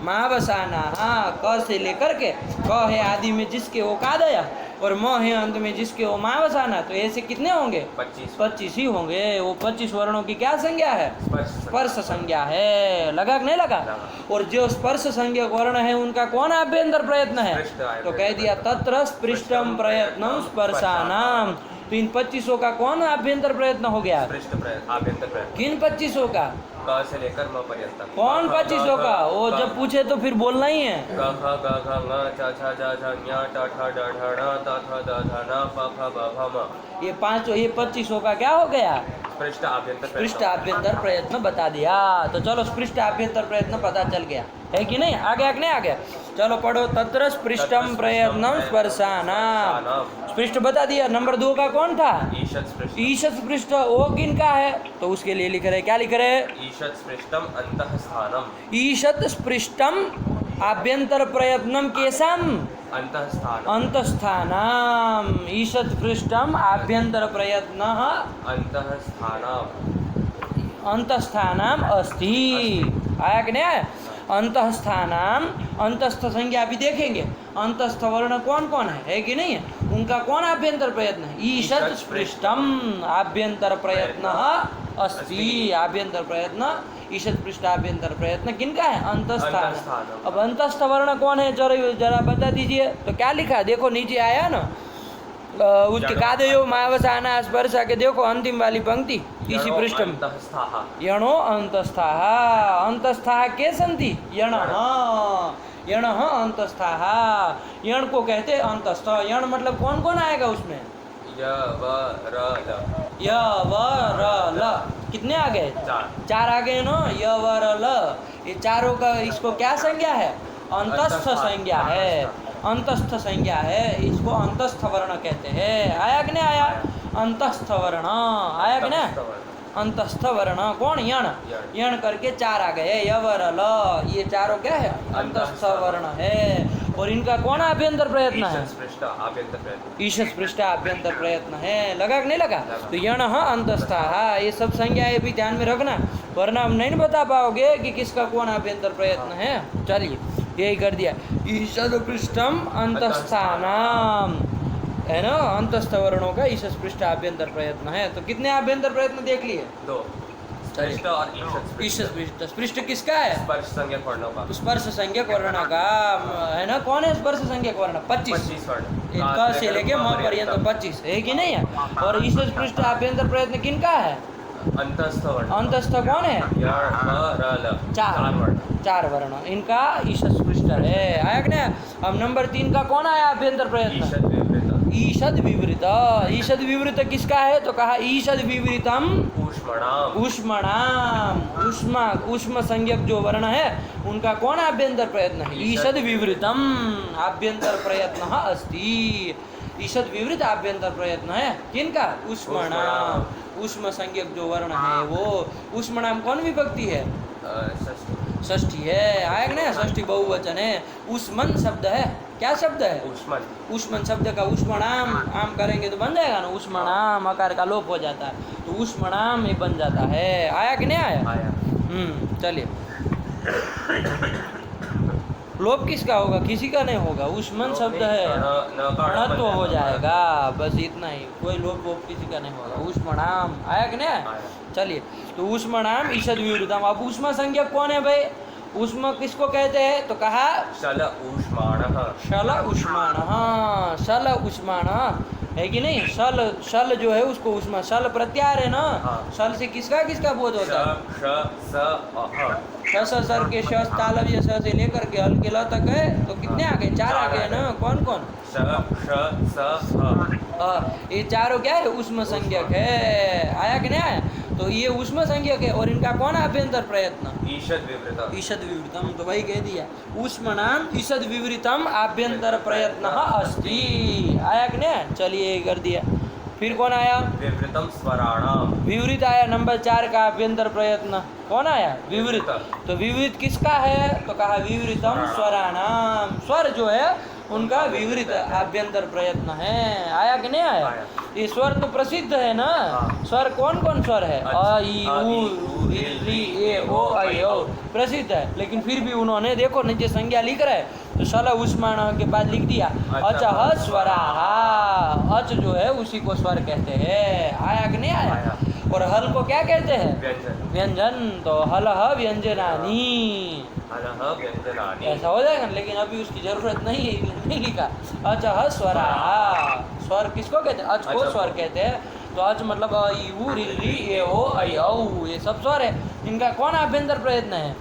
मावसानाः, क से लेकर के, क है आदि में जिसके वो कादय, और म है अंत में जिसके वो मावसाना। तो ऐसे कितने होंगे? 25 ही होंगे। वो 25 वर्णों की क्या संज्ञा है? स्पर्श संज्ञा है। लगा कि नहीं लगा? और जो स्पर्श संज्ञक वर्ण है उनका कौन आभ्यंतर प्रयत्न है? तो कह दिया तत्र स्पृष्टम प्रयत्नम स्पर्शानाम। तो इन 25 का कौन आभ्यंतर प्रयत्न हो गया? आभ्यंतर प्रयत्न। किन 25 का? क से लेकर म पर्यंत। कौन 25 का? वो जब पूछे तो फिर बोलना ही है। क ख ग घ ङ च छ ज झ ञ ट ठ ड ढ ण त थ द ध न प फ ब भ म। ये 25 का क्या हो गया? स्पृष्ट आभ्यंतर स्पृष्ट आभ्यंतर प्रयत्न बता दिया। तो चलो स्पृष्ट आभ्यंतर प्रयत्न पता चल गया है कि नहीं? आ गया कि नहीं आ गया? चलो पढ़ो, तत्र स्पृष्टम प्रयत्नम स्पर्शानाम। स्पृष्ट बता दिया। नंबर 2 का कौन था? ईशत स्पृष्ट। ईशत स्पृष्ट, वो किन का है? तो उसके लिए लिख रहे, क्या लिख रहे? ईशत स्पृष्टम अंतः स्थानम। ईशत स्पृष्टम आभ्यंतर प्रयत्नम केशम अंतः स्थानम। अंतस्थानाम। ईशत स्पृष्टम आभ्यंतर प्रयत्न अंतः स्थानम। अंतस्थानाम अस्ति। आया कि नहीं आया? अंतस्थानाम, अंतस्थ संज्ञा भी देखेंगे। अंतस्थ वर्ण कौन कौन है कि नहीं है? उनका कौन आभ्यंतर प्रयत्न है? ईशत स्पृष्टम आभ्यंतर प्रयत्न अस्ति। आभ्यंतर प्रयत्न ईषद पृष्ठाभ्यंतर प्रयत्न किनका है? अंतस्थान। अंतस्थान। अब अंतस्थ वर्ण कौन है जरा बता दीजिए। तो क्या लिखा देखो नीचे आया ना, उसके कादयो मावसाना स्पर्शा के देखो अंतिम वाली पंक्ति इसी पृष्ठ में। यणो अंतस्थाः, अंतस्थाः के संति यणः, यणः अंतस्थाः, यण को कहते हैं अंतस्थ। यण मतलब कौन कौन आएगा उसमें? य व र ल। य व र ल कितने आ गए? चार आ गए ना। य व र ल ये चारों का इसको क्या संज्ञा है? अंतस्थ संज्ञा है, अंतस्थ संज्ञा है, इसको अंतस्थ वर्ण कहते हैं। आया कि नहीं आया? अंतस्थ वर्ण आया कि नहीं? अंतस्थ वर्ण कौन? यण। यण करके चार आ गए, य व र ल, ये चारों क्या है? अंतस्थ वर्ण है। और इनका कौन आभ्यंतर प्रयत्न है? ईशद पृष्ठ आभ्यंतर प्रयत्न है। लगा कि नहीं लगा? तो यण अंतस्थाः, ये सब संज्ञाएं भी ध्यान में रखना, वरना हम नहीं बता पाओगे कि किसका कौन आभ्यंतर प्रयत्न है। चलिए यही कर दिया। ईशद पृष्ठम अंतस्थानाम है ना, अंतस्थ वर्णों का ईशद पृष्ठ आभ्यंतर प्रयत्न है। तो कितने आभ्यंतर प्रयत्न देख लिए? 2। स्पृष्ट और ईशद पृष्ठ। स्पृष्ट किसका है? स्पर्श संज्ञक वर्णों का। स्पर्श संज्ञक वर्ण का है ना। कौन है स्पर्श संज्ञक वर्ण? 25 वर्ण। क से लेके म पर्यंत 25 है कि नहीं है? और ईशद पृष्ठ आभ्यंतर प्रयत्न किनका है? अंतस्थ वर्ण। अंतस्थ कौन है? य व र ल। चार वर्ण इनका ईशद पृष्ठ है। आया कि नहीं? अब नंबर 3 का कौन आया आभ्यंतर प्रयत्न? ईषद विवृत। ईषद विवृत किसका है? तो कहा ईषद विवृतम ऊष्मणाम। ऊष्मणाम, ऊष्मा ऊष्म संज्ञक जो वर्ण है उनका कौन आभ्यंतर प्रयत्न है? ईषद विवृतम आभ्यंतर प्रयत्न अस्ति। ईषद विवृत आभ्यंतर प्रयत्न है किनका? ऊष्मणाम। ऊष्म संज्ञक जो वर्ण है वो ऊष्मणाम कौन विभक्ति है? षष्ठी है। आया ना? षष्ठी बहुवचन है। ऊष्मन शब्द है। क्या शब्द है? ऊष्मन। ऊष्मन शब्द का ऊष्मणाम आम करेंगे तो बन जाएगा ना, ऊष्मणाम आकार का लोप हो जाता है तो ऊष्मणाम ये बन जाता है। आया कि नहीं आया? आया। चलिए लोप किसका होगा? किसी का नहीं होगा। ऊष्मन शब्द है, णत्व हो जाएगा, बस इतना ही। कोई लोप वोप किसी का नहीं होगा। ऊष्मणाम आया कि नहीं आया? चलिए तो ऊष्मणाम ईषद विवृतम। अब ऊष्मा संज्ञक कौन है भाई? ऊष्मा किसको कहते हैं? तो कहा शल ऊष्माणः। शल ऊष्माणः, शल ऊष्माण है कि नहीं? शल शल जो है उसको ऊष्मा, शल प्रत्यार है ना। शल से किसका किसका बोध होता है? श सर के श तालव्य स से लेकर के हल के ल तक है। तो कितने आ गए? 4 आ गए ना। कौन कौन? ये चारों क्या है? ऊष्म संज्ञक है। आया कि नहीं आया? तो ये ऊष्म संज्ञक है। और इनका कौन आभ्यंतर प्रयत्न? ईषद विवृतम। ईषद विवृतम, तो वही कह दिया। ऊष्मणाम ईषद विवृतम आभ्यंतर प्रयत्न अस्ति। आया कि नहीं? चलिए ये कर दिया। फिर कौन आया? विवृतम स्वराणाम। विवृत आया नंबर 4 का आभ्यंतर प्रयत्न। कौन आया? विवृत। तो विवृत किसका है? तो कहा विवृतम स्वराणाम। स्वर जो है उनका विवृत आभ्यंतर प्रयत्न है। आया कि नहीं आया? ये स्वर तो प्रसिद्ध है ना। स्वर कौन कौन स्वर है? अ ई उ री ए ओ ऐ ओ प्रसिद्ध है। लेकिन फिर भी उन्होंने देखो नीचे संज्ञा लिख रहा है तो शल ऊष्माण के बाद लिख दिया अचह स्वराहा। अच जो है उसी को स्वर कहते हैं। आया कि नहीं आया? और हल को क्या कहते हैं? व्यंजन। तो हलह व्यंजनानी ऐसा हो जाएगा। लेकिन अभी उसकी जरूरत नहीं है, नहीं लिखा। अचह स्वराहा। स्वर किसको कहते हैं? अच को स्वर कहते हैं। तो अच मतलब अ ई उ री ए ओ ऐ औ ये सब स्वर है। इनका कौन आभ्यंतर प्रयत्न है?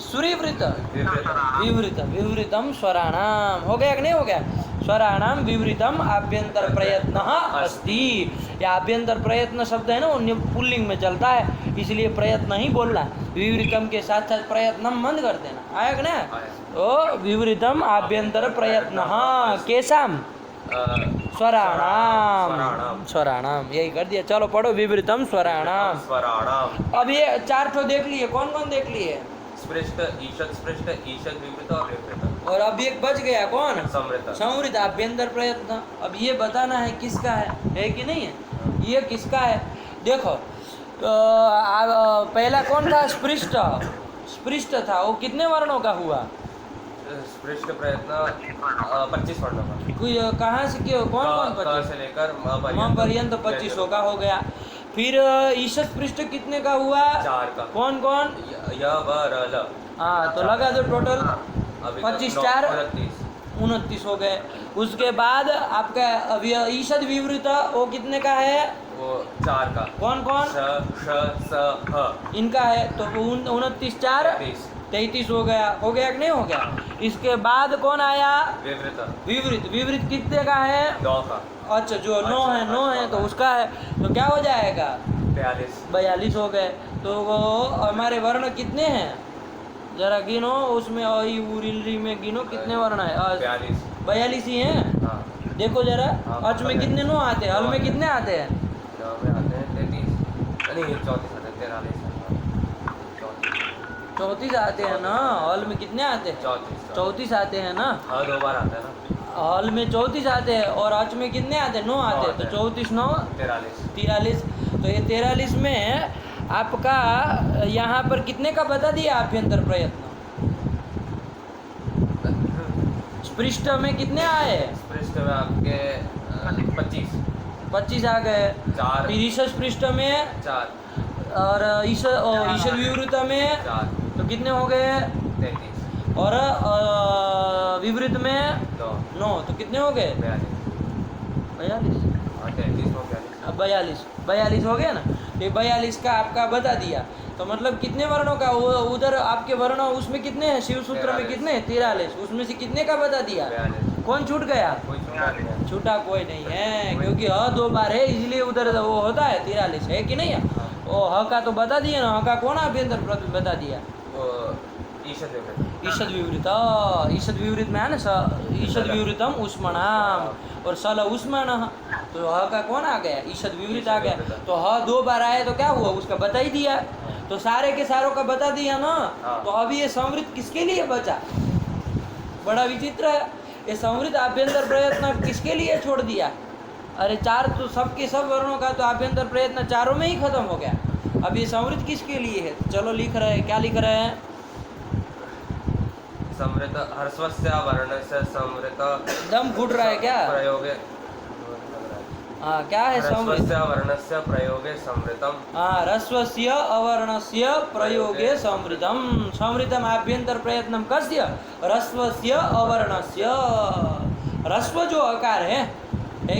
सुरीवृत विवृत। विवृतम स्वराणाम। हो गया कि नहीं हो गया? स्वराणाम विवृतम आभ्यंतर प्रयत्न अस्ति। या आभ्यंतर प्रयत्न शब्द है ना वो पुल्लिंग में चलता है, इसलिए प्रयत्न ही बोलना। विवृतम के साथ साथ प्रयत्नम बंद कर देना। आया कि नहीं? तो विवृतम आभ्यंतर प्रयत्न केसाम स्वराणाम। स्वराणाम यही कर दिया। चलो पढ़ो विवृतम स्वराणाम। अब ये 4 ठो देख लिए। कौन कौन देख लिए? स्पृष्ट, ईषद स्पृष्ट, ईषद विवृत और विवृत। और अब एक बच गया कौन? संवृत। संवृत आभ्यंतर प्रयत्न। अब ये बताना है किसका है कि नहीं है? ये किसका है? देखो तो पहला कौन था? स्पृष्ट। स्पृष्ट था वो कितने वर्णों का हुआ? स्पृष्ट प्रयत्न 25 वर्णों का। कहाँ से क्यों? कौन कौन? क से लेकर म पर्यंत 25 का हो गया। फिर ईशद पृष्ठ कितने का हुआ? 4 का। कौन कौन? य व र ल। हाँ, तो लगा दो टोटल अभी 25 तो 4 29। 29 हो गए। उसके बाद आपका अभी ईशद विवृत वो कितने का है? वो 4 का। कौन कौन? श श स ह। इनका है, तो 29 4 33 हो गया कि नहीं हो गया? इसके बाद कौन आया? विवृत। विवृत। विवृत कितने का है? 9 का। अच्छा, जो 9 है तो उसका है, तो क्या हो जाएगा? 42 हो गए। तो वो हमारे वर्ण कितने हैं जरा गिनो, उसमें आई उरी में गिनो कितने वर्ण है? 42 ही हैं। हाँ। देखो जरा, हाँ, अच में कितने 9 आते हैं, हल में कितने आते हैं? 9 में आते हैं 33, नहीं 34 आते हैं, 34 आते हैं ना। हल में कितने आते हैं? 34 आते हैं ना। हाँ 2 बार आता है ना। हल में 34 आते हैं और अच में कितने आते हैं? 9 आते हैं। तो 34 9 43। तो ये 43 में आपका यहाँ पर कितने का बता दिया आभ्यंतर प्रयत्न? पृष्ठ में कितने आए? पृष्ठ में आपके 25 आ गए। 4। फिर ईशद पृष्ठ में 4 और ईशद विवृत में 4 तो कितने हो गए? 33 और विवृत में 9 तो कितने हो गए? 42। 33 हो गया। अब 42 हो गया ना। ये 42 का आपका बता दिया। तो मतलब कितने वर्णों का उधर आपके वर्ण उसमें कितने हैं? शिव सूत्र में कितने हैं? 43। उसमें से कितने का बता दिया? 42। कौन छूट गया? कोई छूटा नहीं है। छूटा कोई नहीं है, क्योंकि ह 2 बार है इसलिए उधर वो होता है 43 है कि नहीं है? वो ह का तो बता दिया ना। ह का कौन आभ्यंतर बता दिया? वो ईशद विवृत। ईशद विवृत। ईशद विवृत में है ना, ईशद विवृतम उष्मणाम और सल उष्मण। तो ह का कौन आ गया? ईशद विवृत आ गया। तो ह 2 बार आए तो क्या हुआ? उसका बता ही दिया। तो सारे के सारों का बता दिया ना। तो अभी ये संवृत किसके लिए बचा? बड़ा विचित्र है। ये संवृत आभ्यंतर प्रयत्न किसके लिए छोड़ दिया? अरे 4 तो सबके सब वर्णों का तो आभ्यंतर प्रयत्न चारों में ही खत्म हो गया। अब ये संवृत किसके लिए है? चलो लिख रहे हैं, क्या लिख रहे हैं? संवृत ह्रस्वस्य वर्णस्य संवृत। दम फूट रहा है क्या? प्रयोगे। हाँ, क्या है संवृत? ह्रस्वस्य वर्णस्य प्रयोगे संवृतम। हाँ, ह्रस्वस्य अवर्णस्य प्रयोगे संवृतम। संवृतम आभ्यंतर प्रयत्नम कस्य? ह्रस्वस्य अवर्णस्य। ह्रस्व जो आकार है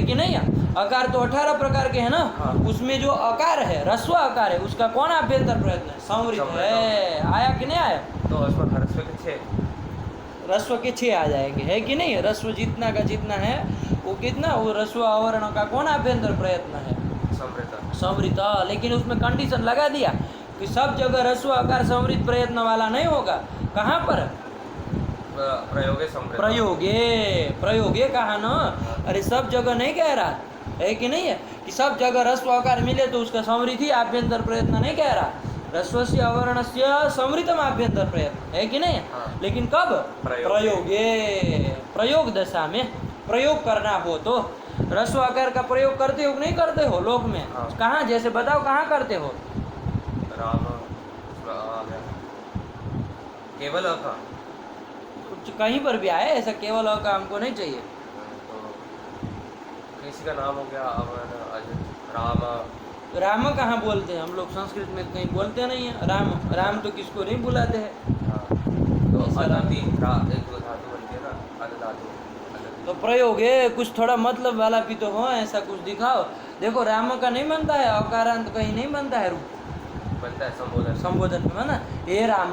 कि नहीं? आकार तो 18 प्रकार के हैं ना। हाँ। उसमें जो आकार है, ह्रस्व आकार है, उसका कौन आभ्यंतर प्रयत्न है? संवृत है। आया कि नहीं आया? तो उसमें ह्रस्व के 6। ह्रस्व के 6 आ जाएंगे, है कि नहीं? ह्रस्व जितना का जितना है वो कितना, वो ह्रस्व अवर्ण का कौन आभ्यंतर प्रयत्न है? संवृत। संवृत। लेकिन उसमें कंडीशन लगा दिया कि सब जगह ह्रस्व आकार संवृत प्रयत्न वाला नहीं होगा। कहाँ पर? प्रयोगे संवृत। प्रयोगे कहा ना। अरे सब जगह नहीं कह रहा है कि नहीं है कि सब जगह ह्रस्व आकार मिले तो उसका संवृत ही आभ्यंतर प्रयत्न नहीं कह रहा। ह्रस्वस्य अवर्णस्य संवृतम आभ्यंतर प्रयत्न है कि नहीं? हाँ। लेकिन कब? प्रयोगे। प्रयोग दशा में प्रयोग करना हो तो ह्रस्व आकार का प्रयोग करते हो कि नहीं करते हो लोक में? हाँ। कहाँ, जैसे बताओ कहाँ करते हो? राम आ गया। केवल अ का। कहीं पर भी आए ऐसा, केवल अ का हमको नहीं चाहिए। तो किसी का नाम हो गया राम। राम कहाँ बोलते हैं हम लोग? संस्कृत में कहीं बोलते नहीं है राम। राम तो किसको नहीं बुलाते हैं। हाँ। तो अदति एक धातु बनती है ना, अद धातु। तो प्रयोग है, कुछ थोड़ा मतलब वाला भी तो हो, ऐसा कुछ दिखाओ। देखो राम का नहीं बनता है अकारांत, कहीं नहीं बनता है रूप, बनता है संबोधन। संबोधन में ना हे राम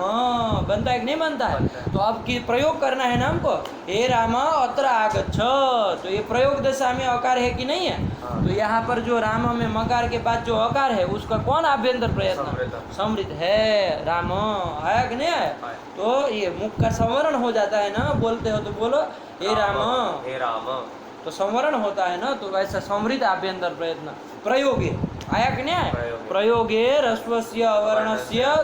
बनता है कि नहीं बनता है? तो अब की प्रयोग करना है ना हमको, हे राम अत्र आगच्छ। तो ये प्रयोग दशा में अकार है कि नहीं है? हाँ। तो यहाँ पर जो राम में मकार के बाद जो अकार है उसका कौन आभ्यंतर प्रयत्न? संवृत है। राम आया कि नहीं आया? तो ये मुख का संवरण हो जाता है ना, बोलते हो तो बोलो हे राम। हे राम। तो संवरण होता है ना, तो ऐसा संवृत आभ्यंतर प्रयत्न प्रयोगे आया कि नहीं आया? प्रयोगे ह्रस्वस्य अवर्णस्य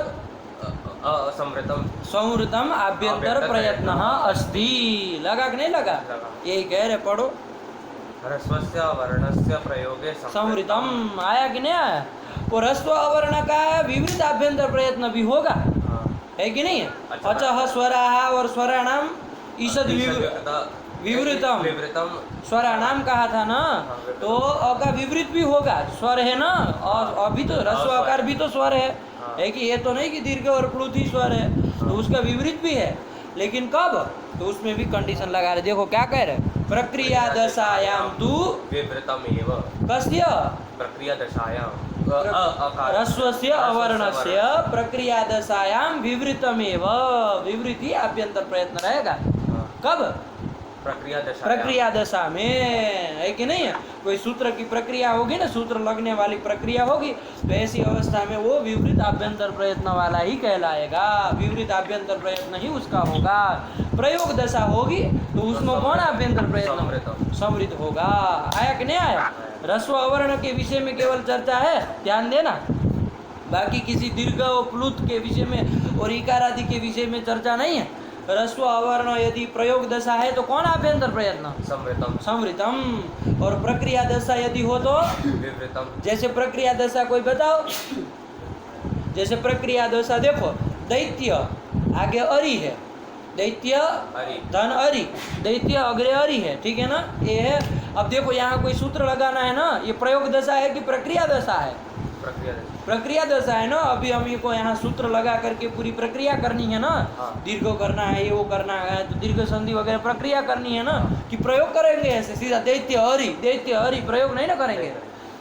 संवृतम संवृतम आभ्यंतर प्रयत्न अस्ति। लगा कि नहीं लगा? लगा। यही कह रहे, पढ़ो। ह्रस्वस्य वर्णस्य प्रयोगे संवृतम आया कि नहीं आया? वो ह्रस्व अवर्ण का विवृत आभ्यंतर प्रयत्न भी होगा, हाँ। है कि नहीं? अच्छा। अचः स्वराः और स्वराणाम ईषद विवृतम विवृतम स्वराणाम कहा था ना, तो अ का विवृत भी होगा, स्वर है ना, और अभी तो ह्रस्व आकार भी तो स्वर है कि ये तो नहीं कि दीर्घ और प्लुत ही स्वर है, तो उसका विवृत भी है, लेकिन कब, तो उसमें भी कंडीशन लगा रहे। देखो क्या कह रहे, प्रक्रिया दशायाम तू विवृतमेव कस्य प्रक्रिया दशायां ह्रस्वस्य अवर्णस्य प्रक्रिया दशायाम विवृतमेव, विवृति आभ्यंतर प्रयत्न रहेगा। कब, प्रक्रिया दशा में, है कि नहीं है, कोई सूत्र की प्रक्रिया होगी ना, सूत्र लगने वाली प्रक्रिया होगी, तो ऐसी अवस्था में वो विवृत आभ्यंतर प्रयत्न वाला ही कहलाएगा, विवृत आभ्यंतर प्रयत्न ही उसका होगा। प्रयोग दशा होगी तो उसमें कौन आभ्यंतर प्रयत्न समृद्ध होगा। आया कि नहीं आया। ह्रस्व अवर्ण के विषय में केवल चर्चा है, ध्यान देना, बाकी किसी दीर्घ और प्लुत के विषय में और इकार आदि के विषय में चर्चा नहीं है। ह्रस्व अवर्ण यदि प्रयोग दशा है तो कौन आभ्यंतर प्रयत्न समृतम, और प्रक्रिया दशा यदि हो तो विवृतम। जैसे प्रक्रिया दशा कोई बताओ, जैसे प्रक्रिया दशा देखो, दैत्य आगे अरि है, दैत्य धन अरि, दैत्य अग्रे अरि है, ठीक है ना, ये है। अब देखो यहाँ कोई सूत्र लगाना है ना, ये प्रयोग दशा है कि प्रक्रिया दशा है, प्रक्रिया दशा है ना। अभी हम को यहाँ सूत्र लगा करके पूरी प्रक्रिया करनी है ना, दीर्घ करना है, ये वो करना है, तो दीर्घ संधि वगैरह प्रक्रिया करनी है ना, कि प्रयोग करेंगे ऐसे सीधा दैत्य हरि प्रयोग नहीं ना करेंगे,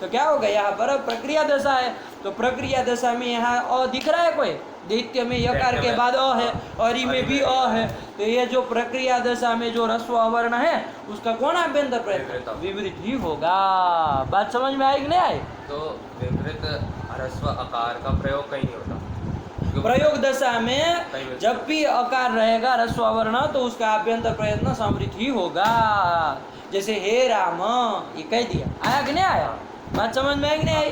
तो क्या होगा, यहाँ पर प्रक्रिया दशा है, तो प्रक्रिया दशा में यहाँ अ दिख रहा है कोई, दैत्य में यकार के बाद अ है, अरि में भी अ है, तो ये जो प्रक्रिया दशा में जो ह्रस्व अवर्ण है उसका कौन आभ्यंतर प्रयत्न विवृत ही होगा। बात समझ में आई कि नहीं आई। तो विवृत ह्रस्व आकार का प्रयोग कहीं नहीं होता, प्रयोग दशा में जब भी आकार रहेगा ह्रस्व अवर्ण तो उसका आभ्यंतर प्रयत्न समृद्ध ही होगा। जैसे हे राम, ये कह दिया, आया कि नहीं आया, बात समझ में आई कि नहीं आई।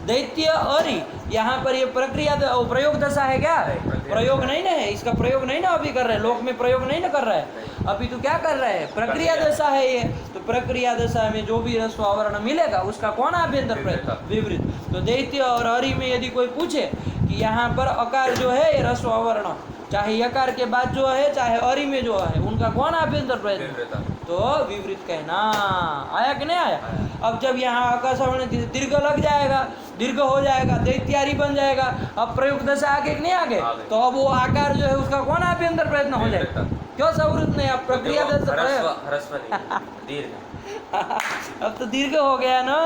दैत्य अरि, यहाँ पर ये प्रक्रिया प्रयोग दशा है क्या, प्रयोग नहीं ना है, इसका प्रयोग नहीं ना अभी कर रहे, लोक में प्रयोग नहीं ना कर रहा है, अभी तो क्या कर रहे हैं, प्रक्रिया दशा है ये, तो प्रक्रिया दशा में जो भी ह्रस्व अवर्ण मिलेगा उसका कौन आभ्यंतर प्रयत्न विवृत। तो दैत्य और अरि में यदि कोई पूछे कि यहाँ पर अकार जो है ये ह्रस्व अवर्ण, चाहे यकार के बाद जो है चाहे अरि में जो है, उनका कौन आभ्यंतर प्रयत्न, तो विवृत कहना। आया कि नहीं आया। अब जब यहाँ आकाश दीर्घ लग जाएगा, दीर्घ हो जाएगा, दैत्यारी बन जाएगा, अब प्रयोग दशा आगे कि नहीं आगे, तो अब वो आकार जो है उसका कौन आभ्यंतर प्रयत्न हो जाएगा, क्यों समृद्ध नहीं, अब प्रक्रिया अब तो दीर्घ हो गया ना,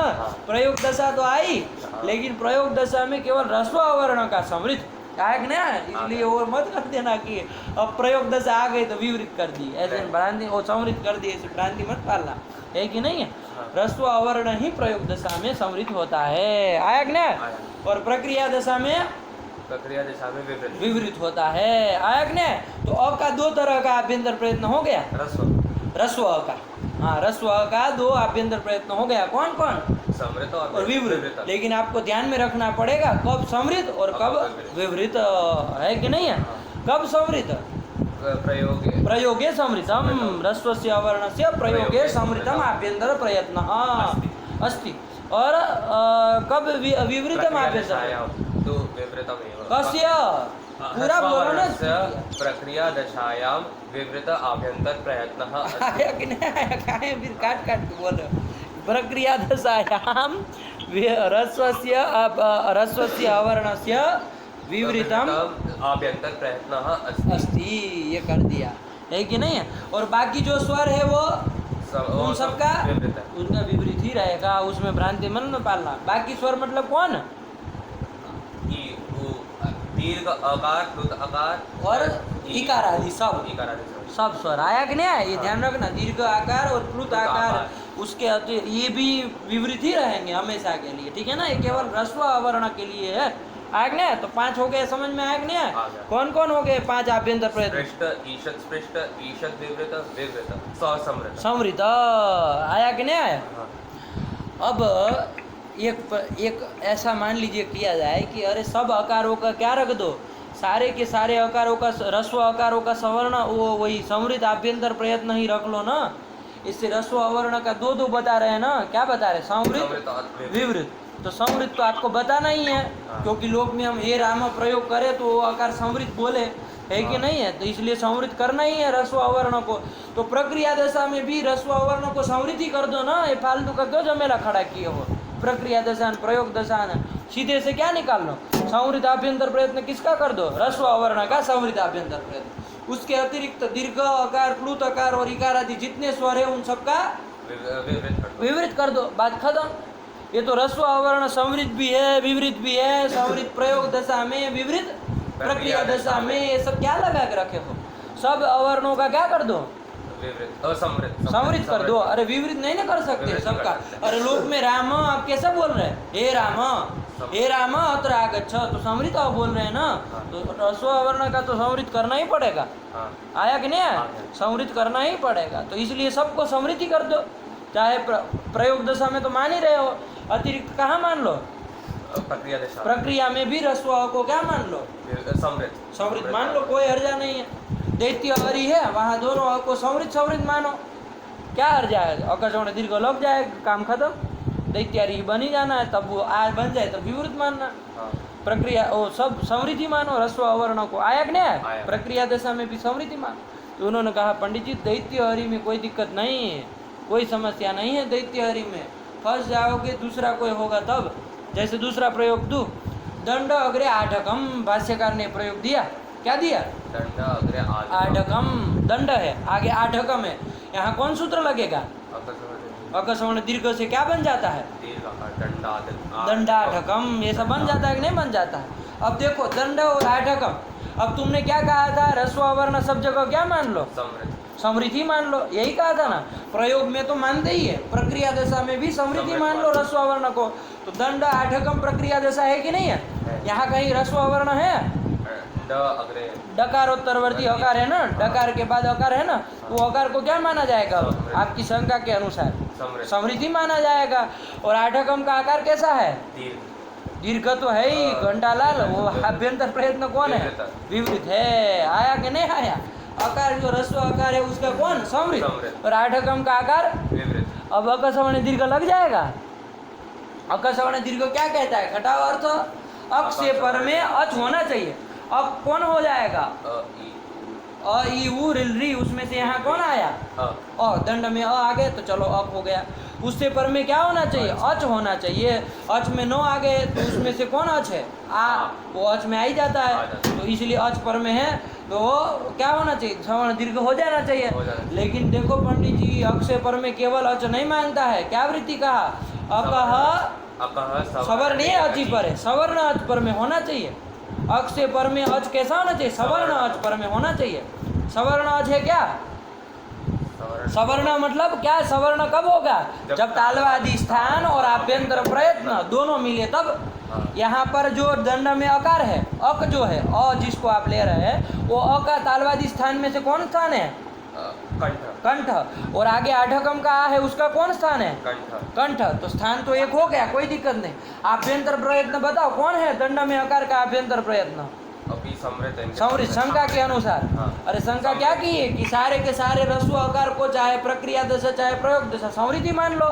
प्रयोग दशा तो आई, लेकिन प्रयोग दशा में केवल ह्रस्व अवर्ण का समृद्ध आया कि नहीं, इसलिए वो मत कर देना कि अब प्रयोग दशा आ गई तो विवृत कर दी, ऐसे भ्रांति वो समृद्ध कर दी, ऐसी भ्रांति मत पालना, है कि नहीं है। ह्रस्व अवर्ण ही प्रयोग दशा में समृद्ध होता है, आया कि नहीं। और प्रक्रिया दशा में विवृत होता है, आया कि नहीं। तो अ का दो तरह का आभ्यंतर प्रयत्न हो गया, ह्रस्व का, हाँ ह्रस्व का दो आभ्यंतर प्रयत्न हो गया, कौन कौन, समृद्ध और विवृत। लेकिन आपको ध्यान में रखना पड़ेगा कब समृद्ध और कब विवृत, है कि नहीं है। कब समृद्ध, प्रयोगे समृद्धम, ह्रस्वस्य अवर्णस्य प्रयोगे समृद्धम आभ्यंतर प्रयत्न अस्ति, और कब विवृतम आभ्यंतर, तो विवृतमेव कस्य, पूरा बोलो ना, प्रक्रिया दशायां विवृत आभ्यंतर प्रयत्न आया कि नहीं आया, काहे फिर काट काट के बोल रहे। प्रक्रिया दशायां ह्रस्वस्य अवर्णस्य विवृतम आभ्यंतर प्रयत्न अस्ति, ये कर दिया, है कि नहीं है। और बाकी जो स्वर है वो उन सबका उनका विपरीत ही रहेगा, उसमें भ्रांति मन में पालना। बाकी स्वर मतलब कौन, दीर्घ आकार, प्लुत आकार और इकार आदि सब स्वर। आया कि नहीं आया, ये ध्यान रखना। दीर्घ आकार और प्लुत आकार उसके ये भी विवृत ही रहेंगे हमेशा के लिए, ठीक है ना। ये केवल ह्रस्व अवर्ण के लिए है, आया कि नहीं। तो 5 हो गए, समझ में आया कि नहीं आया। कौन कौन हो गए 5 आभ्यंतर प्रयत्न, समृद्ध, आया कि नहीं आया। अब एक ऐसा मान लीजिए किया जाए कि अरे सब आकारों का क्या रख दो, सारे के सारे आकारों का, ह्रस्व आकारों का सवर्ण वो वही समृद्ध आभ्यंतर प्रयत्न ही रख लो ना। इससे ह्रस्व अवर्ण का 2 बता रहे हैं ना, क्या बता रहे, समृद्ध विवृत। तो समृद्ध तो आपको बताना ही है, क्योंकि लोक में हम हे राम प्रयोग करें तो वो आकार समृद्ध बोले, है कि नहीं है? तो इसलिए संवृत करना ही है ह्रस्व अवर्ण को। तो प्रक्रिया दशा में भी ह्रस्व अवर्ण को संवृत ही कर दो ना, ये फालतू का क्यों झमेला खड़ा किए हो? प्रक्रिया दशा प्रयोग दशा सीधे से क्या निकाल लो? संवृत आभ्यंतर प्रयत्न किसका कर दो? ह्रस्व अवर्ण का संवृत आभ्यंतर प्रयत्न। उसके अतिरिक्त दीर्घ अकार, प्लुत अकार और इकार आदि जितने स्वर है उन सबका विवृत कर दो, बात खत्म। ये तो ह्रस्व अवर्ण संवृत भी है, विवृत भी है। संवृत प्रयोग दशा में, विवृत प्रक्रिया दशा में, ये सब क्या लगा के रखे हो? सब अवर्णों का क्या कर दो? संवृत कर दो। अरे विवृत नहीं ना कर सकते सबका। अरे लोक में राम आप कैसे बोल रहे हैं? हे राम, हे राम अत्र आगच्छ, तो संवृत आप बोल रहे हैं ना। तो ह्रस्व अवर्ण का तो संवृत करना ही पड़ेगा। आया कि नहीं आया? संवृत करना ही पड़ेगा। तो इसलिए सबको संवृत ही कर दो। चाहे प्रयोग दशा में तो मान ही रहे हो, अतिरिक्त कहाँ मान लो? प्रक्रिया में भी ह्रस्व को क्या मान लो? संवृत मान लो, कोई हर्जा नहीं है। दैत्य हरि है, वहाँ दोनों अ को संवृत मानो, क्या हर्जा है? अकर्षण दीर्घ लग जाए, काम खत्म। दैत्य हरि बन ही जाना है, तब वो आ बन जाए तो विवृत मानना। प्रक्रिया वो सब संवृत्ति मानो ह्रस्व अवर्ण को। आया कि नहीं आया? प्रक्रिया दशा में भी संवृत्ति मानो। तो उन्होंने कहा पंडित जी दैत्य हरि में कोई दिक्कत नहीं है, कोई समस्या नहीं है। दैत्य हरि में फंस जाओगे, दूसरा कोई होगा तब। जैसे दूसरा प्रयोग दू, दंड अग्रे आढकम, भाष्यकार ने प्रयोग दिया, क्या दिया? दंड अग्रे आढकम, दंड है, आगे आढकम है। यहाँ कौन सूत्र लगेगा? अकस्मण दीर्घ से क्या बन जाता है? दंडाढकम। ये सब बन जाता है कि नहीं बन जाता है? अब देखो दंड और आढकम, अब तुमने क्या कहा था? ह्रस्व अवर्ण सब जगह क्या मान लो? समृद्धि मान लो, यही कहा था ना। प्रयोग में तो मानते ही है, प्रक्रिया दशा में भी समृद्धि मान लो ह्रस्व अवर्ण को। तो दंड आढकम प्रक्रिया दशा है कि नहीं है? यहाँ कहीं ह्रस्व अवर्ण है? डकारोत्तरवर्ती अकार है ना, डकार के बाद अकार है ना, वो अकार को क्या माना जाएगा? आपकी शंका के अनुसार समृद्धि माना जाएगा। और आढकम का आकार कैसा है? दीर्घ तो है ही घंटालाल। वो आभ्यंतर प्रयत्न कौन है? विवृत है। आया कि नहीं आया? आकार जो ह्रस्व आकार है उसका कौन? संवृत। और आढकम का आकार विवृत। अब अकस्मण दीर्घ लग जाएगा। अकस्मण दीर्घ क्या कहता है? घटाव अर्थ अक से पर में अच होना चाहिए। अब कौन हो जाएगा? अ ई उ रिल री, उसमें से यहाँ कौन आया? अ। दंड में अ आ गए तो चलो अक हो गया। उससे पर में क्या होना चाहिए? अच होना चाहिए। अच में नो आ गए तो उसमें से कौन अच है? आ, वो अच में आ ही जाता है। तो इसलिए अच पर में है तो क्या होना चाहिए? सवर्ण दीर्घ हो जाना चाहिए। लेकिन देखो पंडित जी, अक से पर में केवल अच नहीं मानता है। क्या वृत्ति कहा? अकह सवर्णीय अचि पर है, सवर्ण अच पर में होना चाहिए। अक से पर में अच कैसा होना चाहिए? सवर्ण अच पर में होना चाहिए। सवर्ण अच है क्या? सवर्ण मतलब क्या? सवर्ण कब होगा? जब तालवादी स्थान और आभ्यंतर प्रयत्न दोनों मिले तब। यहाँ पर जो दंड में अकार है, अक जो है, अ जिसको आप ले रहे हैं, वो अ का तालवादी स्थान में से कौन स्थान है? कंठ। और आगे आढकम का आ है, उसका कौन स्थान है? कंठ। तो स्थान तो एक हो गया, कोई दिक्कत नहीं। आभ्यंतर प्रयत्न बताओ कौन है दंड में अकार का आभ्यंतर प्रयत्न? समृत, शंका के अनुसार। अरे शंका क्या की है कि सारे के सारे ह्रस्व आकार को चाहे प्रक्रिया दशा चाहे प्रयोग दशा संवृत्ति मान लो,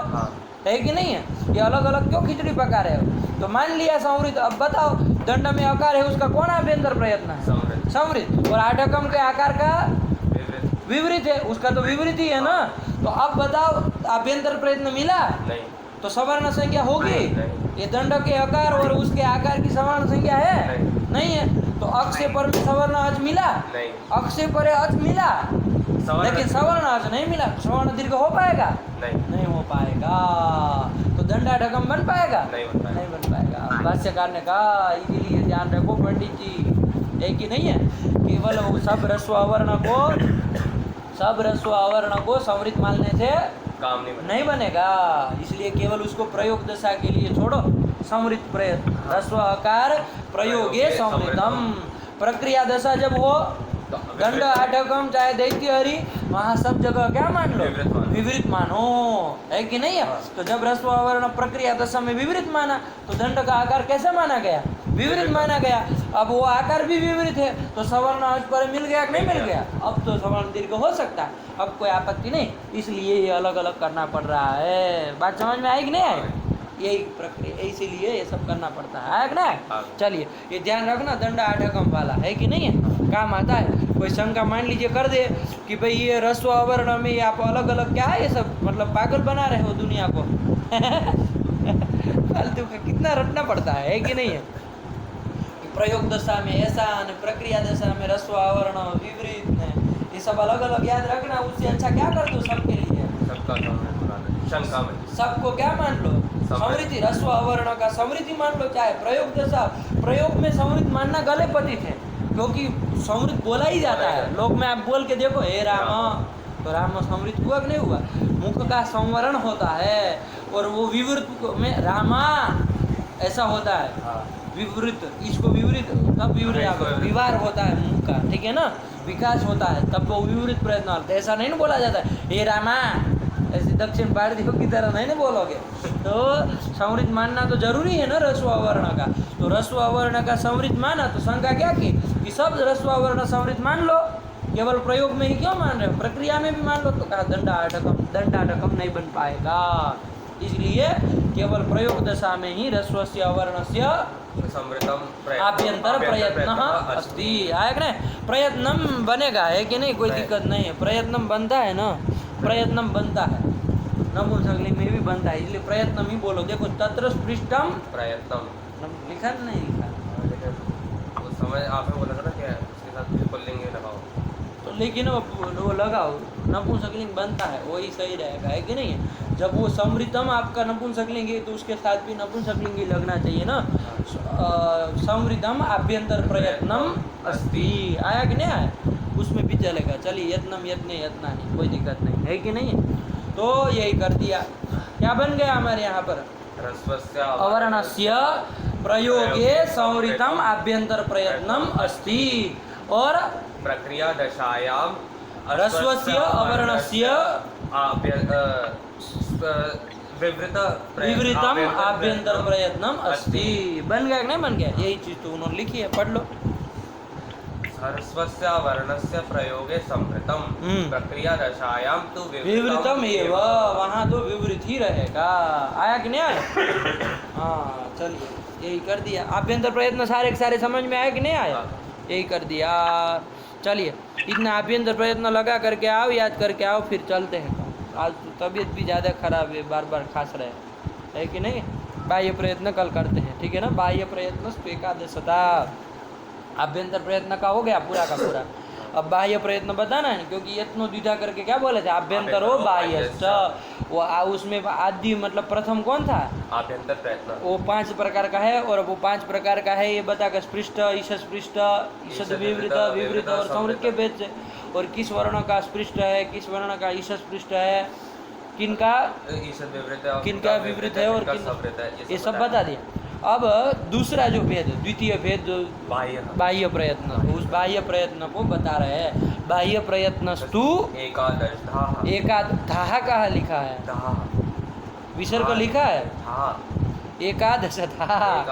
है कि नहीं है? ये अलग अलग क्यों खिचड़ी पका रहे हो? तो मान लिया संवृत। अब बताओ दंड में आकार है, उसका कौन आभ्यंतर प्रयत्न है? समृत। और आढकम के आकार का विवृत है, उसका तो विवृत ही है ना। तो अब बताओ आभ्यंतर प्रयत्न मिला? नहीं। तो सवर्ण संख्या होगी? ये दंड के आकार और उसके आकार की सवर्ण संख्या है? नहीं है। तो अक्ष से पर में सवर्ण अच मिला? नहीं। अक्ष से परे अच मिला, लेकिन सवर्ण अच नहीं मिला। सवर्ण दीर्घ हो पाएगा? नहीं हो पाएगा। तो दंडाढकम बन पाएगा? नहीं बन पाएगा। भाष्यकार ने कहा इसीलिए ध्यान रखो पंडित जी, एक ही नहीं है, केवल सब ह्रस्व अवर्ण को समृत मानने से काम नहीं बनेगा। इसलिए केवल उसको प्रयोग दशा के लिए छोड़ो। समृत प्रयत्न ह्रस्व आकार प्रयोगे समृतम। प्रक्रिया दशा जब हो, दंड आढकम चाहे दैत्य हरि, वहाँ सब जगह क्या मान लो? विवृत मानो, है कि नहीं है? तो जब ह्रस्व अवर्ण प्रक्रिया दशा में विवृत माना तो दंड का आकार कैसे माना गया? विवृत माना गया। अब वो आकार भी विवृत है तो सवर्ण अच पर मिल गया कि नहीं मिल गया? अब तो सवर्ण दीर्घ हो सकता है, अब कोई आपत्ति नहीं। इसलिए ये अलग अलग करना पड़ रहा है। बात समझ में आई कि नहीं आई? यही प्रक्रिया, इसीलिए ये सब करना पड़ता है कि नहीं? चलिए ये ध्यान रखना, दंड आढकम वाला, है कि नहीं है? काम आता है। कोई शंका मान लीजिए कर दे कि भाई ये रस्व अवर्ण में ये आप अलग अलग क्या है ये सब, मतलब पागल बना रहे हो दुनिया को। फालतू का कितना रटना पड़ता है कि नहीं है। प्रयोग दशा में ऐसा न प्रक्रिया दशा में रस्व आवरण विपरीत ने ये सब अलग अलग याद रखना। उससे अच्छा क्या कर दो सबके लिए, सबका शंका में सबको क्या मान लो, समृद्धि रस्व आवरण का समृद्धि मान लो। चाहे प्रयोग दशा, प्रयोग में समृद्धि मानना गले पतित है, क्योंकि समृद्ध बोला ही जाता है। लोग में आप बोल के देखो हे राम, तो राम समृद्ध हुआ कि नहीं हुआ। मुख का संवरण होता है और वो विवृत में रामा ऐसा होता है। विवृत, इसको विवृत तब विवृत विवार होता है मुख का, ठीक है ना, विकास होता है तब वो विवृत प्रयत्न होता है। ऐसा नहीं ना बोला जाता है हे रामा, ऐसे दक्षिण भारतीयों की तरह नहीं ना बोलोगे। तो समृद्ध मानना तो जरूरी है ना रस्व अवर्ण का। तो रस्व अवर्ण का समृद्ध माना तो शंका क्या की कि सब रस्व अवर्ण समृद्ध मान लो, केवल प्रयोग में ही क्यों मान रहे हो, प्रक्रिया में भी मान लो। तो कहा दंडाटकम नहीं बन पाएगा, इसलिए केवल प्रयोग दशा में ही रस्वस्य अवर्णस्य आभ्यंतर प्रयत्न अस्ति। आया कि नहीं, प्रयत्नम बनेगा है कि नहीं, कोई दिक्कत नहीं है। प्रयत्नम बनता है ना, प्रयत्नम बनता है, नपुंसकलिंग में भी बनता है, इसलिए प्रयत्नम ही बोलो। देखो तत्र स्पृष्टम प्रयत्नम लिखा नहीं लिखा, उस समय आपने बोला था ना कि उसके साथ पुल्लिंग लगाओ, तो लेकिन वो लगाओ नपुंसकलिंग बनता है, वही सही रहेगा है कि नहीं है। जब वो समृद्धम आपका नपुंसकलिंग है तो उसके साथ भी नपुंसकलिंग ही लगना चाहिए ना। समृद्धम आभ्यंतर प्रयत्नम अस्ति, आया कि नहीं आया, उसमें भी चलेगा। चलिए यत्नम यत्ने यत्नानि, कोई दिक्कत नहीं है कि नहीं। तो यही कर दिया, क्या बन गया हमारे यहाँ पर रस्वस्य अवर्णस्य प्रयोगे संवृतम आभ्यंतर प्रयत्नम अस्ति और प्रक्रिया दशायाम रस्वस्य अवर्णस्य विवृतम आभ्यंतर प्रयत्नम अस्ति। बन गया कि नहीं बन गया, यही चीज तो उन्होंने लिखी है, पढ़ लो। ह्रस्वस्य वर्णस्य प्रयोगे संवृतम प्रक्रिया दशायाम तो विवृतम एव, वहाँ तो विवृत ही रहेगा। आया कि नहीं आया। हाँ चलिए यही कर दिया। आभ्यंतर प्रयत्न सारे के सारे समझ में आया कि नहीं आया, यही कर दिया। चलिए इतना आभ्यंतर प्रयत्न लगा करके आओ, याद करके आओ, फिर चलते हैं। आज तो तबीयत भी ज़्यादा खराब है, बार बार खांस रहे है कि नहीं। बाह्य प्रयत्न कल करते हैं, ठीक है ना। बाह्य प्रयत्न एकादशता, आभ्यंतर प्रयत्न का हो गया पूरा का पूरा। अब बाह्य प्रयत्न बताना है, क्योंकि यत्नो द्विधा करके क्या बोले थे, आभ्यंतरो बाह्यश्च। वो उसमें आदि मतलब प्रथम कौन था, आभ्यंतर प्रयत्न, वो 5 प्रकार का है। और वो 5 प्रकार का है ये बताकर स्पृष्ट, ईशस्पृष्ट, ईशद विवृत, विवृत और समृद्ध के भेद से। और किस वर्ण का स्पृष्ट है, किस वर्ण का ईशस्पृष्ट है, किनका किनका विवृत है और ये सब बता दिया। अब दूसरा जो भेद, द्वितीय भेद बाह्य प्रयत्न, उस बाह्य प्रयत्न को बता रहे हैं। बाह्य प्रयत्नस्तु एकादशः कहाँ लिखा है, विसर्ग लिखा है एकादशधा।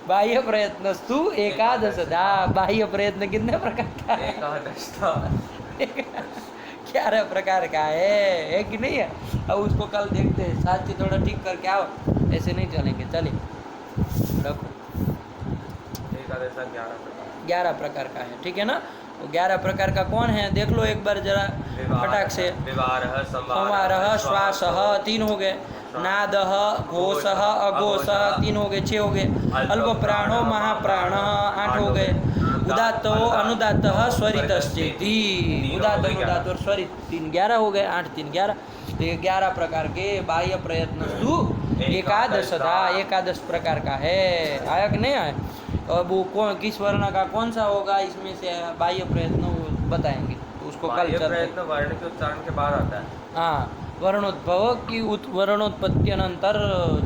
बाह्य प्रयत्नस्तु एकादशधा। बाह्य प्रयत्न कितने प्रकार का है, 11 प्रकार का है कि नहीं है। अब उसको कल देखते हैं, साथ ही थोड़ा ठीक करके आओ, ऐसे नहीं चलेंगे। चलिए रखो, 11 प्रकार का है, ठीक है ना। 11 प्रकार का कौन है देख लो एक बार जरा फटाक से। संवारः, श्वासः 3 हो गए, नादः, घोषः, अघोषः 3 हो गए, 6 हो गए। अल्प प्राणो महाप्राणः 8 हो गए। उदात्तो अनुदात्तः स्वरितश्चेति, उदात्त अनुदात्त और स्वरित 3, 11 हो गए। 8 3 11, तो ये 11 प्रकार के बाह्य प्रयत्नस्तु एकादशता, 11 प्रकार का है। आया कि नहीं आया। अब वो कौन किस वर्ण का कौन सा होगा इसमें से बाह्य प्रयत्न बताएंगे, तो उसको कल प्रयत्न वर्ण के उच्चारण के बाद आता है। हाँ, वर्णोद्भव की वर्णोत्पत्ति अनंतर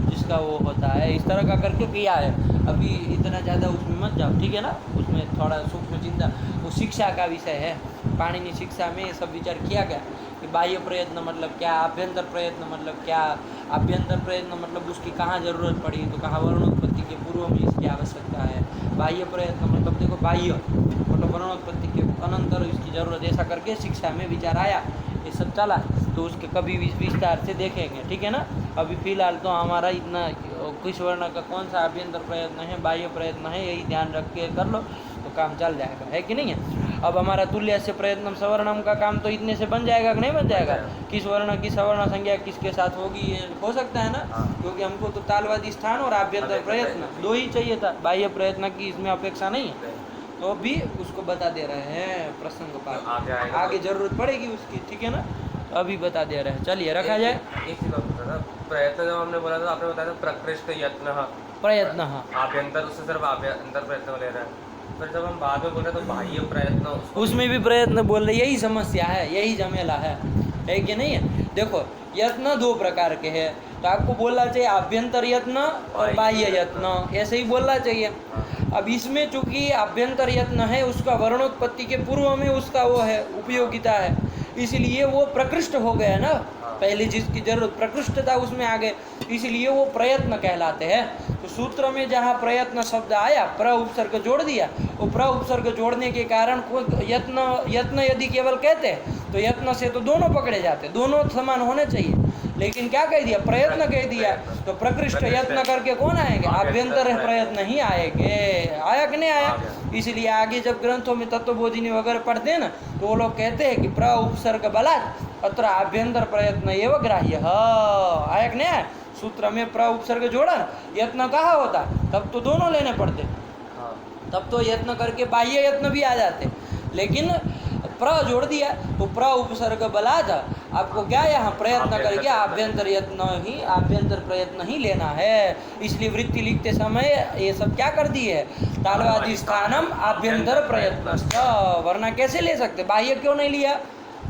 जिसका वो होता है, इस तरह का करके किया है। अभी इतना ज़्यादा उसमें मत जाओ, ठीक है ना। उसमें थोड़ा सूक्ष्म चिंता, वो शिक्षा का विषय है। पाणिनि शिक्षा में ये सब विचार किया गया कि बाह्य प्रयत्न मतलब क्या, आभ्यंतर प्रयत्न मतलब क्या। आभ्यंतर प्रयत्न मतलब उसकी कहाँ ज़रूरत पड़ी, तो कहाँ वर्णोत्पत्ति के पूर्व में इसकी आवश्यकता है। बाह्य प्रयत्न मतलब देखो बाह्य मतलब वर्णोत्पत्ति के अनंतर इसकी ज़रूरत, ऐसा करके शिक्षा में विचार आया, ये सब चला। तो उसके कभी विस्तार से देखेंगे, ठीक है ना। अभी फ़िलहाल तो हमारा इतना किस वर्ण का कौन सा आभ्यंतर प्रयत्न है, बाह्य प्रयत्न है, यही ध्यान रख के कर लो, तो काम चल जाएगा, है कि नहीं है। अब हमारा तुल्य से प्रयत्न सवर्णम का काम तो इतने से बन जाएगा कि नहीं बन जाएगा, किस वर्ण की सवर्ण संज्ञा किसके साथ होगी ये हो सकता है ना, क्योंकि हमको तो तालवादी स्थान और आभ्यंतर प्रयत्न दो ही चाहिए था, बाह्य प्रयत्न की इसमें अपेक्षा नहीं है। तो भी उसको बता दे रहे हैं प्रसंग पाठ, आगे जरूरत पड़ेगी उसकी, ठीक है ना, तो अभी बता दे रहे हैं। चलिए रखा जाए। एक चीज और पूछना था, प्रयत्न जब हमने बोला था आपने बताया था प्रकृष्ट यत्न प्रयत्न, हाँ आभ्यंतर, उससे सिर्फ आभ्यंतर प्रयत्न ले रहे हैं। फिर जब हम बाद में बोल रहे हैं तो बाह्य प्रयत्न, उसमें भी प्रयत्न बोल रहे, यही समस्या है, यही झमेला है कि नहीं है। देखो यत्न दो प्रकार के हैं, तो आपको बोलना चाहिए आभ्यंतर यत्न और बाह्य यत्न, ऐसे ही बोलना चाहिए। अब इसमें चूंकि आभ्यंतर यत्न है उसका वर्णोत्पत्ति के पूर्व में उसका वो है उपयोगिता है, इसलिए वो प्रकृष्ट हो गया ना, पहली चीज की जरूरत प्रकृष्टता उसमें आ गए, इसलिए वो प्रयत्न कहलाते हैं। तो सूत्र में जहाँ प्रयत्न शब्द आया प्र उपसर्ग जोड़ दिया, वो प्र उपसर्ग जोड़ने के कारण यत्न यदि केवल कहते तो यत्न से तो दोनों पकड़े जाते, दोनों समान होने चाहिए, लेकिन क्या कह दिया प्रयत्न कह दिया, तो प्रकृष्ट यत्न करके कौन आएंगे, आभ्यंतर प्रयत्न ही आएंगे, आया कि नहीं आया। इसलिए आगे जब ग्रंथों में तत्वबोधिनी वगैरह पढ़ते हैं ना तो वो लोग कहते हैं कि प्र उपसर्ग बलात् अत्र आभ्यंतर प्रयत्न एवं ग्राह्य, आया कि नहीं आया। सूत्र में प्र उपसर्ग जोड़ा यत्न कहा होता तब तो दोनों लेने पड़ते, तब तो यत्न करके बाह्य यत्न भी आ जाते, लेकिन प्र जोड़ दिया तो प्र उपसर्ग बलात् आपको क्या यहाँ प्रयत्न करके आभ्यंतर यत्न ही आभ्यंतर प्रयत्न ही लेना है। इसलिए वृत्ति लिखते समय ये सब क्या कर दिए, तालवादी स्थानम आभ्यंतर प्रयत्न, वरना कैसे ले सकते, बाह्य क्यों नहीं लिया,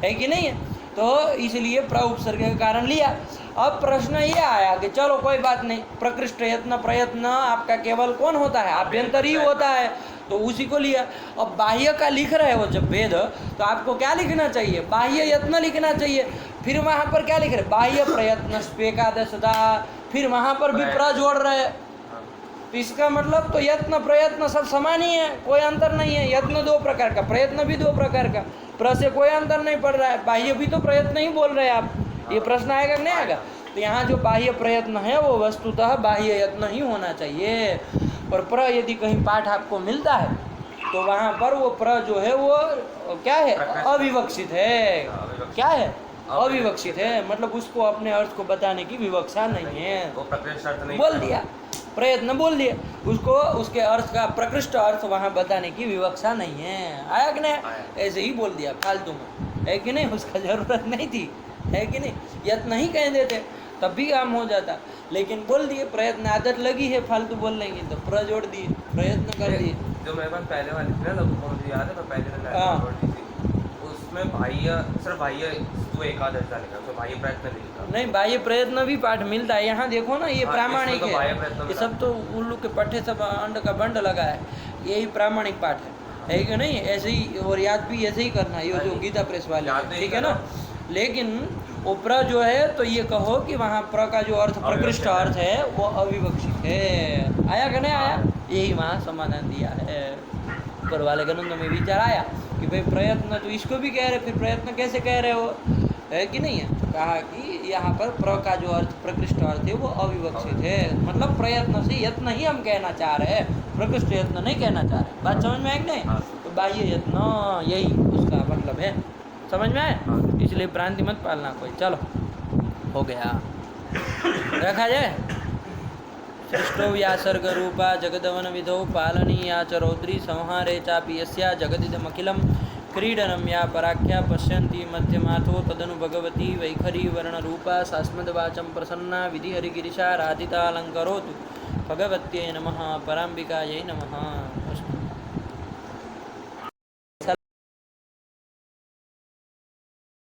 है कि नहीं है। तो इसलिए प्र उपसर्ग के कारण लिया। अब प्रश्न ये आया कि चलो कोई बात नहीं, प्रकृष्ट यत्न प्रयत्न आपका केवल कौन होता है, आभ्यंतर ही होता है, तो उसी को लिया। अब बाह्य का लिख रहे हो जब वेद, तो आपको क्या लिखना चाहिए, बाह्य यत्न लिखना चाहिए। फिर वहाँ पर क्या लिख रहे, बाह्य प्रयत्न स्वेकादशदा, फिर वहाँ पर भी प्र जोड़ रहे, तो इसका मतलब तो यत्न प्रयत्न सब समान ही है, कोई अंतर नहीं है। यत्न दो प्रकार का, प्रयत्न भी दो प्रकार का, प्र से कोई अंतर नहीं पड़ रहा है, बाह्य भी तो प्रयत्न ही बोल रहे हैं आप, ये प्रश्न आएगा कि नहीं आएगा। तो यहाँ जो बाह्य प्रयत्न है वो वस्तुतः बाह्य यत्न ही होना चाहिए, और प्र यदि कहीं पाठ आपको मिलता है तो वहाँ पर वो प्र जो है वो क्या है, अविवक्षित है, क्या है, अविवक्षित है, मतलब उसको अपने अर्थ को बताने की विवक्षा नहीं है, वो प्रकृष्ट अर्थ नहीं बोल दिया, प्रयत्न बोल दिए, उसको उसके अर्थ का प्रकृष्ट अर्थ वहाँ बताने की विवक्षा नहीं है, आया कि नहीं, ऐसे ही बोल दिया फालतू में, है कि नहीं, उसका जरूरत नहीं थी, है कि नहीं, यत्न नहीं कह देते तब भी काम हो जाता, लेकिन बोल दिए प्रयत्न, आदत लगी है फालतू बोल लेंगे तो प्र जोड़ दिए, प्रयत्न कर दिए। जो मेरे पास पहले वाली थी ना, वो मुझे याद है, मैं पहले जोड़ दी थी, उसमें बाह्य सिर्फ बाह्य तो एकादश लिखा, उसमें बाह्य प्रयत्न नहीं लिखा। नहीं, बाह्य प्रयत्न भी पाठ मिलता है, यहाँ देखो ना ये प्रामाणिक तो है, ये सब तो उल्लू के पट्टे सब अंड का बंड लगा है, यही प्रामाणिक पाठ है कि नहीं, ऐसे ही, और याद भी ऐसे ही करना है, ये जो गीता प्रेस वाले, ठीक है ना। लेकिन वो प्र जो है तो ये कहो कि वहाँ प्र का जो अर्थ प्रकृष्ट अर्थ है वो अविवक्षित है, आया कि नहीं आया, यही वहाँ समाधान दिया है। ऊपर वाले ग्रंथ में विचार आया कि भाई प्रयत्न तो इसको भी कह रहे, फिर प्रयत्न कैसे कह रहे हो, है कि नहीं है, कहा कि यहाँ पर प्र का जो अर्थ प्रकृष्ट अर्थ है वो अविवक्षित है, मतलब प्रयत्न से यत्न ही हम कहना चाह रहे हैं, प्रकृष्ट यत्न नहीं कहना चाह रहे, बात समझ में आए कि नहीं। तो बाह्य यत्न यही उसका मतलब है, समझ में आए, इसलिए भ्रांति मत पालना कोई। चलो हो गया, रखा जाए। सृष्टो व्यासर्ग रूपा जगदवन विधौ पालनीया च रौद्री संहारे चापि यस्या जगदिदमखिलं क्रीडनं या पराख्या पश्यन्ति मध्यमाथो तदनु भगवती वैखरी वर्णरूपा सास्मद्वाचं प्रसन्ना विधिहरिगिरिशा राधितालङ्करोतु भगवत्यै नमः, पराम्बिकायै नमः।